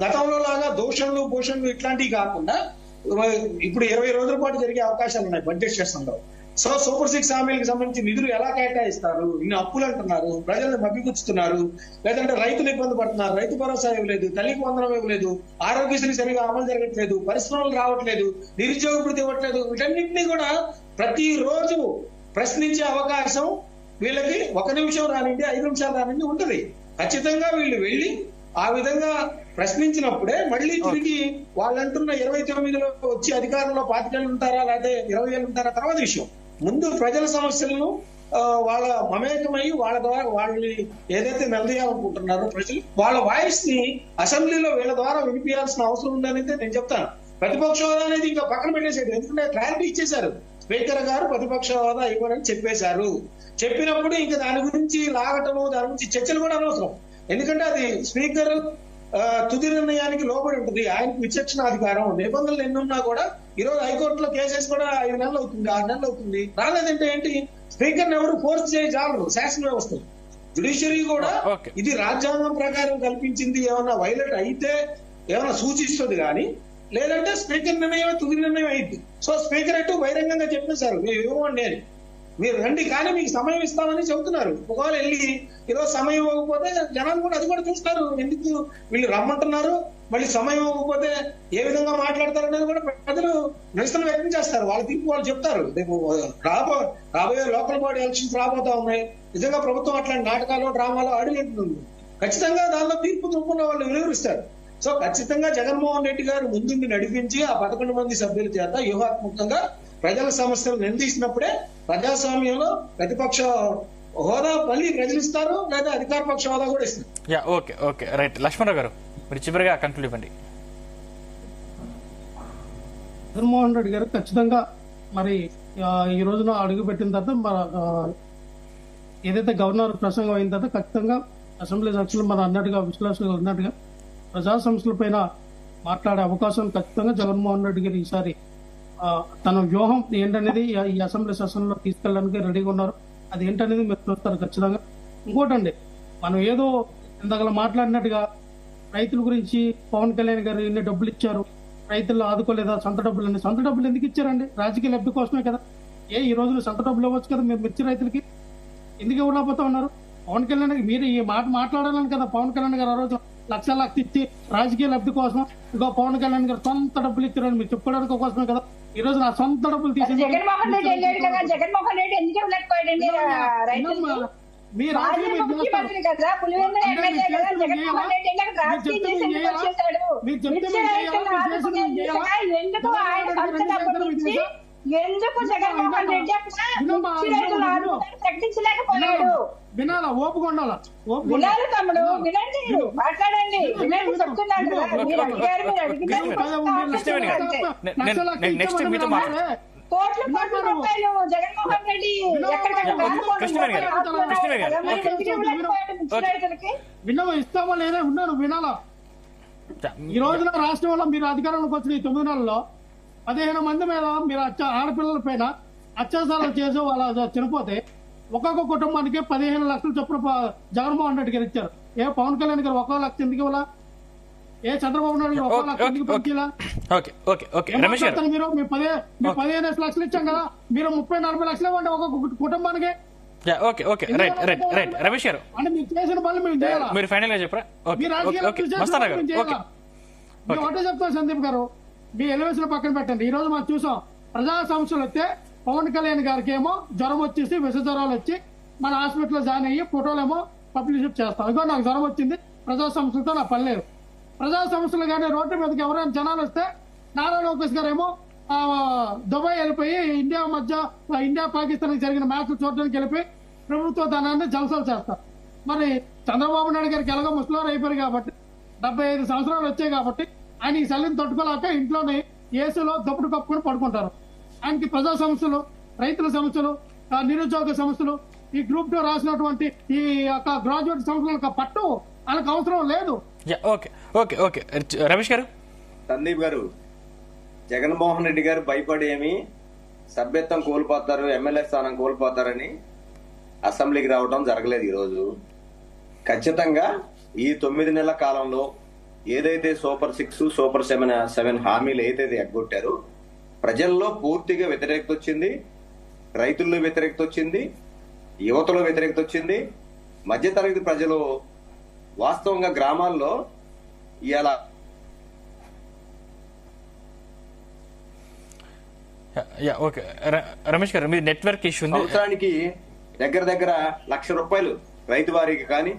గతంలో లాగా దోషణలు భూషణలు ఇట్లాంటివి కాకుండా ఇప్పుడు 20 రోజుల పాటు జరిగే అవకాశాలు ఉన్నాయి బడ్జెట్ సెషన్లో. సో సూపర్ 6 హామీలకు సంబంధించి నిధులు ఎలా కేటాయిస్తారు, ఇన్ని అప్పులు అంటున్నారు, ప్రజలను మభ్యపుచ్చుతున్నారు, లేదంటే రైతులు ఇబ్బంది పడుతున్నారు, రైతు భరోసా ఇవ్వలేదు, తల్లికి వందనం ఇవ్వలేదు, ఆరోగ్యశ్రీ సరిగా అమలు జరగట్లేదు, పరిశ్రమలు రావట్లేదు, నిరుద్యోగ వృద్ధి ఇవ్వట్లేదు. వీటన్నింటినీ కూడా ప్రతిరోజు ప్రశ్నించే అవకాశం వీళ్ళకి 1 నిమిషం రానిండి 5 నిమిషాలు రానిండి ఉంటుంది. ఖచ్చితంగా వీళ్ళు వెళ్ళి ఆ విధంగా ప్రశ్నించినప్పుడే మళ్ళీ తిరిగి వాళ్ళంటున్న 29లో వచ్చి అధికారంలో 25 ఏళ్ళు ఉంటారా లేకపోతే 20 ఏళ్ళు ఉంటారా తర్వాత విషయం. ముందు ప్రజల సమస్యలను వాళ్ళ మమేకమై వాళ్ళ ద్వారా వాళ్ళని ఏదైతే నిలదీయాలనుకుంటున్నారో ప్రజలు వాళ్ళ వాయిస్ ని అసెంబ్లీలో వీళ్ళ ద్వారా వినిపించాల్సిన అవసరం ఉందనైతే నేను చెప్తాను. ప్రతిపక్ష హోదా అనేది ఇంకా పక్కన పెట్టేసాడు, ఎందుకంటే క్లారిటీ ఇచ్చేశారు. స్పీకర్ గారు ప్రతిపక్ష హోదా ఇవ్వరని చెప్పేశారు. చెప్పినప్పుడు ఇంకా దాని గురించి లాగటము, దాని గురించి చర్చలు కూడా అనవసరం. ఎందుకంటే అది స్పీకర్ తుది నిర్ణయానికి లోబడి ఉంటుంది. ఆయనకు విచక్షణ అధికారం, నిబంధనలు ఎన్నున్నా కూడా ఈరోజు హైకోర్టులో కేసెస్ కూడా 5 నెలలు అవుతుంది, 6 నెలలు అవుతుంది. రాలేదంటే ఏంటి? స్పీకర్ ఎవరు ఫోర్స్ చేయజాలరు శాసన వ్యవస్థ. జ్యుడిషియరీ కూడా ఇది రాజ్యాంగం ప్రకారం కల్పించింది ఏమన్నా వైలేట్ అయితే ఏమన్నా సూచిస్తుంది కానీ, లేదంటే స్పీకర్ నిర్ణయం తుది నిర్ణయం అయింది. సో స్పీకర్ అటు బహిరంగంగా చెప్పేశారు మేము ఇవ్వండి అని, మీరు రండి కానీ మీకు సమయం ఇస్తామని చెబుతున్నారు. ఒకవేళ వెళ్ళి ఈరోజు సమయం ఇవ్వకపోతే జనాలు కూడా అది కూడా చూస్తారు, ఎందుకు వీళ్ళు రమ్మంటున్నారు, మళ్ళీ సమయం ఇవ్వకపోతే ఏ విధంగా మాట్లాడతారనేది కూడా ప్రజలు నిరసన వ్యక్తం చేస్తారు. వాళ్ళ తీర్పు వాళ్ళు చెప్తారు. రేపు రాబోయే లోకల్ బాడీ ఎలక్షన్స్ రాబోతా ఉన్నాయి. నిజంగా ప్రభుత్వం అట్లాంటి నాటకాలు డ్రామాలు ఆడినట్టుంది. ఖచ్చితంగా దానిలో తీర్పు రూపంలో వాళ్ళు వివరిస్తారు. సో ఖచ్చితంగా జగన్మోహన్ రెడ్డి గారు ముందుండి నడిపించి ఆ 11 మంది సభ్యుల చేత వ్యూహాత్మకంగా ప్రజల సమస్యలు నిలదీసినప్పుడే ప్రజాస్వామ్యంలో ప్రతిపక్ష హోదా మళ్ళీ ప్రజలు ఇస్తారు, లేదా అధికార పక్ష హోదా కూడా ఇస్తారు. Okay right. లక్ష్మణరావు గారు మీరు చివరిగా కంక్లూడ్ ఇవ్వండి. జగన్మోహన్ రెడ్డి గారు ఖచ్చితంగా మరి ఈ రోజున అడుగు పెట్టిన తర్వాత మన ఏదైతే గవర్నర్ ప్రసంగం అయిన తర్వాత ఖచ్చితంగా అసెంబ్లీ సభ్యులు మన అన్నట్టుగా విశ్లేషకులు అన్నట్టుగా ప్రజా సంస్థల పైన మాట్లాడే అవకాశం ఖచ్చితంగా జగన్మోహన్ రెడ్డి గారు ఈసారి తన వ్యూహం ఏంటనేది ఈ అసెంబ్లీ సెషన్ లో తీసుకెళ్ళడానికి రెడీగా ఉన్నారు. అది ఏంటనేది మీరు చూస్తారు ఖచ్చితంగా. ఇంకోటండి, మనం ఏదో ఇంతకలా మాట్లాడినట్టుగా రైతుల గురించి పవన్ కళ్యాణ్ గారు ఇన్ని డబ్బులు ఇచ్చారు, రైతులు ఆదుకోలేదా, సొంత డబ్బులు అండి. సొంత డబ్బులు ఎందుకు ఇచ్చారండి? రాజకీయ లబ్ధి కోసమే కదా. ఈ రోజున సొంత డబ్బులు ఇవ్వచ్చు కదా మీరు మిర్చి రైతులకి, ఎందుకు ఇవ్వలేకపోతా ఉన్నారు? పవన్ కళ్యాణ్ మీరు ఈ మాట మాట్లాడాలని కదా పవన్ కళ్యాణ్ గారు ఆ రోజు లక్ష ఇచ్చి రాజకీయ లబ్ధి కోసం ఇంకో పవన్ కళ్యాణ్ గారు సొంత డబ్బులు ఇచ్చారని మీరు చెప్పుకోవడానికి కోసమే కదా ఈ రోజు నా సొంత డబ్బులు తీసి జగన్మోహన్ రెడ్డి వెళ్ళాడు కదా, జగన్మోహన్ రెడ్డి ఎందుకు ఇవ్వలేకపోయాడండి? మీ మాజీ రాజకీయం మీరు ముఖ్యమంత్రి చేస్తారు. కదా, పులివెందుల అంటే ఎమ్మెల్యే మీరు కదా, చేసిన జగన్మోహన్ రెడ్డి గారు రాజకీయం మీరు చేసి ఎందుకు చేయాలా? వచ్చేసాడు? మీరు చెప్తే మిర్చి మీరు రైతులను చేయాలా? మీరు ఆదుకునే చేసిన మీరు దిశగా ఎందుకు చేయాలా? ఆయన సొంత డబ్బులు ఇచ్చి ఎందుకు జగన్మోహన్ రెడ్డి అక్కడ మిర్చి రైతులను ఆదుకుంటారని ప్రకటించలేకపోయాడు? వినాలా? ఓపుగా ఉండాలా? వినాలి తమ్ముడు, వినండి, మాట్లాడండి, వినండి చెప్తున్నాను కదా. మీరు అడిగారు, మీరు కృష్ణవేణి గారు, నెక్స్ట్ మీతో మాట్లాడు. కోట్ల రూపాయలు జగన్మోహన్ రెడ్డి ఎక్కడికక్కడ కృష్ణవేణి గారు, కృష్ణవేణి గారు, ఓకే. విన్నావా? ఇస్తామా లేదా? ఉన్నాను వినాలా? ఈ రోజున రాష్ట్రంలో మీరు అధికారంలోకి వచ్చిన ఈ 9 నెలల్లో 15 మంది మీద మీరు ఆడపిల్లల పైన అత్యాచారాలు చేసి వాళ్ళ చనిపోతే ఒక్కొక్క కుటుంబానికి 15 లక్షలు చొప్పున జగన్మోహన్ రెడ్డి గారు ఇచ్చారు. ఏ పవన్ కళ్యాణ్ గారు 1 లక్ష ఎందుకు ఇవ్వాలా? ఏ చంద్రబాబు నాయుడు గారు 1 లక్ష ఎందుకు పంచేలా? రమేష్ గారు, మీరు 15 లక్షలు ఇచ్చాం కదా, మీరు 30-40 లక్షలు ఇవ్వండి ఒక్కొక్క కుటుంబానికి. రైట్ రమేష్ గారు, అంటే మీరు చేసిన పనులు మేము చేయాలా? మీరు ఫైనల్ గా చెప్పరా? మీ రాజకీయాలు మస్తానా గారు, ఓకే. మేము ఒకటే చెప్తాం సందీప్ గారు, మీ ఎలివేషన్ పక్కన పెట్టండి. ఈ రోజు మనం చూసాం, ప్రజా సమస్యలు వస్తే పవన్ కళ్యాణ్ గారికి ఏమో జ్వరం వచ్చేసి విష జ్వరాలు వచ్చి మన హాస్పిటల్లో జాయిన్ అయ్యి ఫోటోలేమో పబ్లిసిటీ చేస్తాం. ఇగో నాకు జ్వరం వచ్చింది, ప్రజా సమస్యలతో నా పని లేదు. ప్రజా సమస్యలు కానీ రోడ్డు మీదకి ఎవరైనా జనాలు వస్తే నారా లోకేష్ గారు ఏమో దుబాయ్ వెళ్ళిపోయి ఇండియా పాకిస్తాన్ జరిగిన మ్యాచ్ చూడడానికి వెళ్ళిపోయి ప్రభుత్వ ధనాన్ని జలసాలు చేస్తారు. మరి చంద్రబాబు నాయుడు గారికి ఎలాగో ముసలివారు అయిపోయారు కాబట్టి 75 సంవత్సరాలు వచ్చాయి కాబట్టి ఆయన ఈ చలిని తట్టుకోలేక ఇంట్లోనే ఏసీలో దుప్పటి కప్పుకొని పడుకుంటారు. ఆయనకి ప్రజా సమస్యలు, రైతుల సమస్యలు, నిరుద్యోగ సమస్యలు, ఈ గ్రూప్ 2 రాసినటువంటి ఈ యొక్క గ్రాడ్యుయేట్ సమస్యల పట్టు ఆయనకు అవసరం లేదు. ఓకే రమేష్ గారు, సందీప్ గారు, జగన్మోహన్ రెడ్డి గారు భయపడి ఏమి సభ్యత్వం కోల్పోతారు, ఎమ్మెల్యే స్థానం కోల్పోతారని అసెంబ్లీకి రావడం జరగలేదు. ఈరోజు ఖచ్చితంగా ఈ 9 నెలల కాలంలో ఏదైతే సూపర్ 6, సూపర్ 7 హామీలు ఏదైతే ఎగ్గొట్టారో ప్రజల్లో పూర్తిగా వ్యతిరేకత వచ్చింది, రైతుల్లో వ్యతిరేకత వచ్చింది, యువతలో వ్యతిరేకత వచ్చింది, మధ్యతరగతి ప్రజలు వాస్తవంగా గ్రామాల్లో ఇలా ఓకే రమేష్ గారు, మీ నెట్వర్క్ ఇష్యూ ఉంది. సంవత్సరానికి దగ్గర ₹1,00,000 రైతు వారికి కానీ,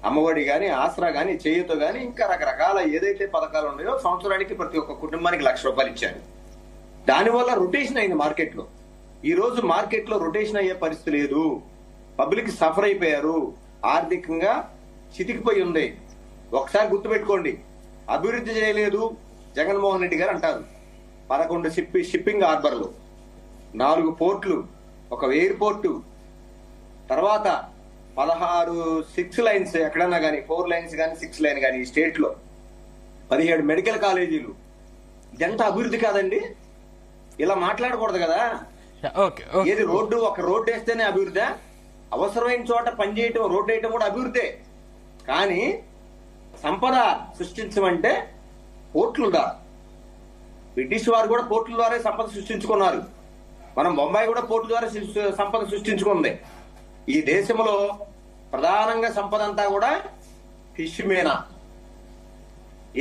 అమ్మఒడి గాని, ఆసరా గాని, చేయూత గాని, ఇంకా రకరకాల ఏదైతే పథకాలు ఉన్నాయో సంవత్సరానికి ప్రతి ఒక్క కుటుంబానికి ₹1,00,000 ఇచ్చారు. దానివల్ల రొటేషన్ అయింది మార్కెట్ లో. ఈ రోజు మార్కెట్ లో రొటేషన్ అయ్యే పరిస్థితి లేదు. పబ్లిక్ సఫర్ అయిపోయారు, ఆర్థికంగా చితికిపోయి ఉంది. ఒకసారి గుర్తుపెట్టుకోండి, అభివృద్ధి చేయలేదు జగన్మోహన్ రెడ్డి గారు అంటారు. 11 షిప్పింగ్ హార్బర్లు, 4 పోర్ట్లు, ఒక ఎయిర్పోర్టు, తర్వాత 16 6 లైన్స్ ఎక్కడన్నా కానీ, 4 లైన్స్ కానీ 6 లైన్ కానీ ఈ స్టేట్ లో, 17 మెడికల్ కాలేజీలు. ఇదంతా అభివృద్ధి కాదండి? ఇలా మాట్లాడకూడదు కదా. ఏది రోడ్డు, ఒక రోడ్డు వేస్తేనే అభివృద్ధి? అవసరమైన చోట పనిచేయటం, రోడ్డు వేయటం కూడా అభివృద్ధే. కానీ సంపద సృష్టించమంటే పోర్టుల ద్వారా, బ్రిటిష్ వారు కూడా పోర్టుల ద్వారా సంపద సృష్టించుకున్నారు. మనం బొంబాయి కూడా పోర్టు ద్వారా సంపద సృష్టించుకుంది. ఈ దేశంలో ప్రధానంగా సంపద అంతా కూడా ఫిష్ మీనా,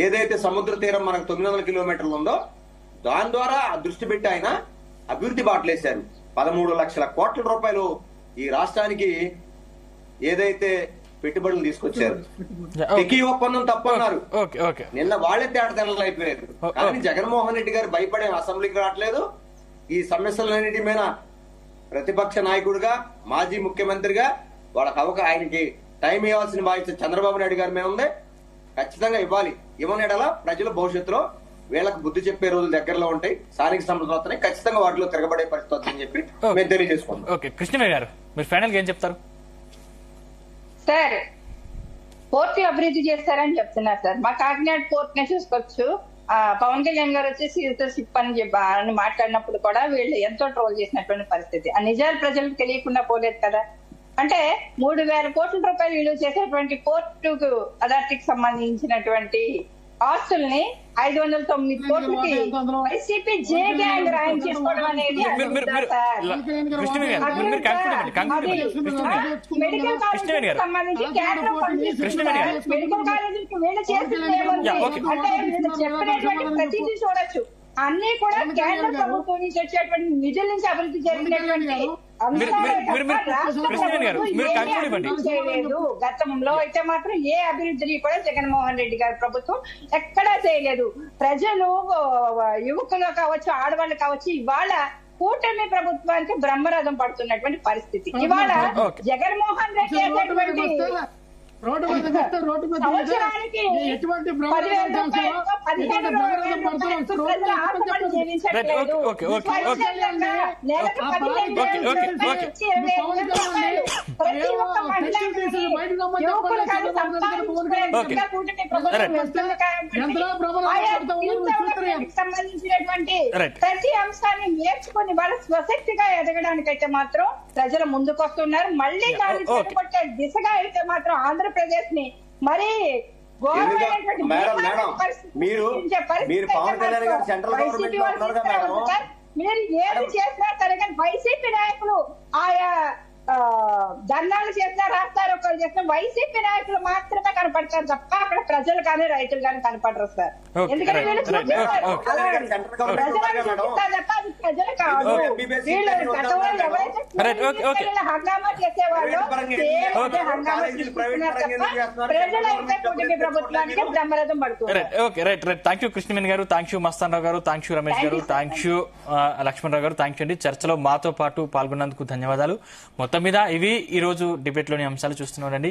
ఏదైతే సముద్ర తీరం మనకు 900 కిలోమీటర్లు ఉందో దాని ద్వారా దృష్టి పెట్టి ఆయన అభివృద్ధి బాటలేశారు. 13 లక్షల కోట్ల రూపాయలు ఈ రాష్ట్రానికి ఏదైతే పెట్టుబడులు తీసుకొచ్చారు. ఎకి ఒప్పందం తప్పన్నారు, నిన్న వాళ్ళే తేటతెల్లలు అయిపోయారు. కానీ జగన్మోహన్ రెడ్డి గారు భయపడే అసెంబ్లీకి రావట్లేదు. ఈ సమస్యలన్నిటి మీద ప్రతిపక్ష నాయకుడిగా, మాజీ ముఖ్యమంత్రిగా వాళ్ళకి ఆయనకి టైం ఇవ్వాల్సిన బాధ్యత చంద్రబాబు నాయుడు గారి మీద ఉంది. ఖచ్చితంగా ఇవ్వాలి. ఇవ్వనేడలా ప్రజల భవిష్యత్తులో వీళ్ళకి బుద్ధి చెప్పే రోజులు దగ్గరలో ఉంటాయి. స్థానిక సంస్థలు వస్తున్నాయి, ఖచ్చితంగా వాటిలో తిరగబడే పరిస్థితి వస్తుందని చెప్పి మేము తెలియజేసుకుంటాం. ఓకే కృష్ణవేణి గారు, మీరు ఫైనల్ గా ఏం చెప్తారు? సార్, పోర్ట్ అభివృద్ధి చేస్తారని చెప్తున్నారు సార్. మా కాకినాడ పోర్ట్ నే చూసుకోవచ్చు. పవన్ కళ్యాణ్ గారు వచ్చి షిప్ అని మాట్లాడినప్పుడు కూడా వీళ్ళు ఎంతో ట్రోల్ చేసినటువంటి పరిస్థితి. ఆ నిజాలు ప్రజలకు తెలియకుండా పోలేదు కదా. అంటే 3,000 కోట్ల రూపాయలు విలువ చేసేటువంటి పోర్టు అథారిటీకి సంబంధించినటువంటి ఆస్తుల్ని 509 కోట్లకి వైసీపీ జే గ్యాంగ్ రాయం చేసుకోవడం అనేది మెడికల్ కాలేజీకి సంబంధించి కేంద్రం మెడికల్ కాలేజీకి వీళ్ళు చేసింది ఏముంది అంటే వీళ్ళు చెప్పినటువంటి ప్రతిదీ చూడొచ్చు. అన్ని కూడా కేంద్ర ప్రభుత్వం నుంచి వచ్చేటువంటి నిధుల నుంచి అభివృద్ధి జరిగినటువంటి కృష్ణవేణి గారు మీరు కంక్లూడ్ ఇవ్వండి. చేయలేదు. గతంలో అయితే మాత్రం ఏ అభివృద్ధిని కూడా జగన్మోహన్ రెడ్డి గారి ప్రభుత్వం ఎక్కడా చేయలేదు. ప్రజలు యువకులు కావచ్చు, ఆడవాళ్ళు కావచ్చు, ఇవాళ కూటమి ప్రభుత్వానికి బ్రహ్మరథం పడుతున్నటువంటి పరిస్థితి. ఇవాళ జగన్మోహన్ రెడ్డి అనేటువంటి రోడ్డు మీద పెడితే రోడ్డు మీద సంవత్సరానికి ఎటువంటి 10,000 రూపాయలతో 15 ప్రజలు ఆశపడి జీవించట్లేదు. స్వచ్ఛందంగా నెలకు 15,000 ఇచ్చి 20,000 రూపాయలు ప్రతి ఒక్క మహిళకి, యువకులు కానీ సంపాదించుకునేందుకు కూటమి ప్రభుత్వం వస్తుంది కాబట్టి ఆయా స్కిల్ డెవలప్మెంట్ కి సంబంధించినటువంటి ప్రతి అంశాన్ని నేర్చుకుని వాళ్ళ స్వశక్తిగా ఎదగడానికైతే మాత్రం ప్రజలు ముందుకొస్తున్నారు. మళ్ళీ దాన్ని చెడగొట్టే దిశగా అయితే మాత్రం ఆంధ్రప్రదేశ్ ని మరి మీరు పవన్ కళ్యాణ్ గారు సెంట్రల్ గవర్నమెంట్ లో ఉన్నారు కదా మేడం. మీరు ఏది చేసినా సరే కానీ వైసీపీ నాయకులు ఆయా ధర్నాలు చేసినా, రాస్తారోకోలు చేసినా వైసీపీ నాయకులు మాత్రమే కనపడతారు తప్ప అక్కడ ప్రజలు కానీ రైతులు కానీ కనపడరు సార్. ఎందుకంటే వీళ్ళు చూపిస్తారు తప్ప అది ప్రజలు కాదు. వీళ్ళు గతంలో ఎవరైతే హంగామా చేసేవాళ్ళు హంగామా సృష్టిస్తున్నారు తప్ప ప్రజలైతే కూటమి ప్రభుత్వానికి బ్రహ్మరథం పడుతున్నారు. రైట్. థ్యాంక్ యూ కృష్ణవేణి గారు, థ్యాంక్ యూ మస్తాన్ రావు గారు, థ్యాంక్ యూ రమేష్ గారు, థ్యాంక్ యూ లక్ష్మణరావు గారు, థ్యాంక్ యూ అండి. చర్చలో మాతో పాటు పాల్గొన్నందుకు ధన్యవాదాలు. మొత్తం మీద ఇవి ఈ రోజు డిబేట్ లోని అంశాలు చూస్తున్నారండి.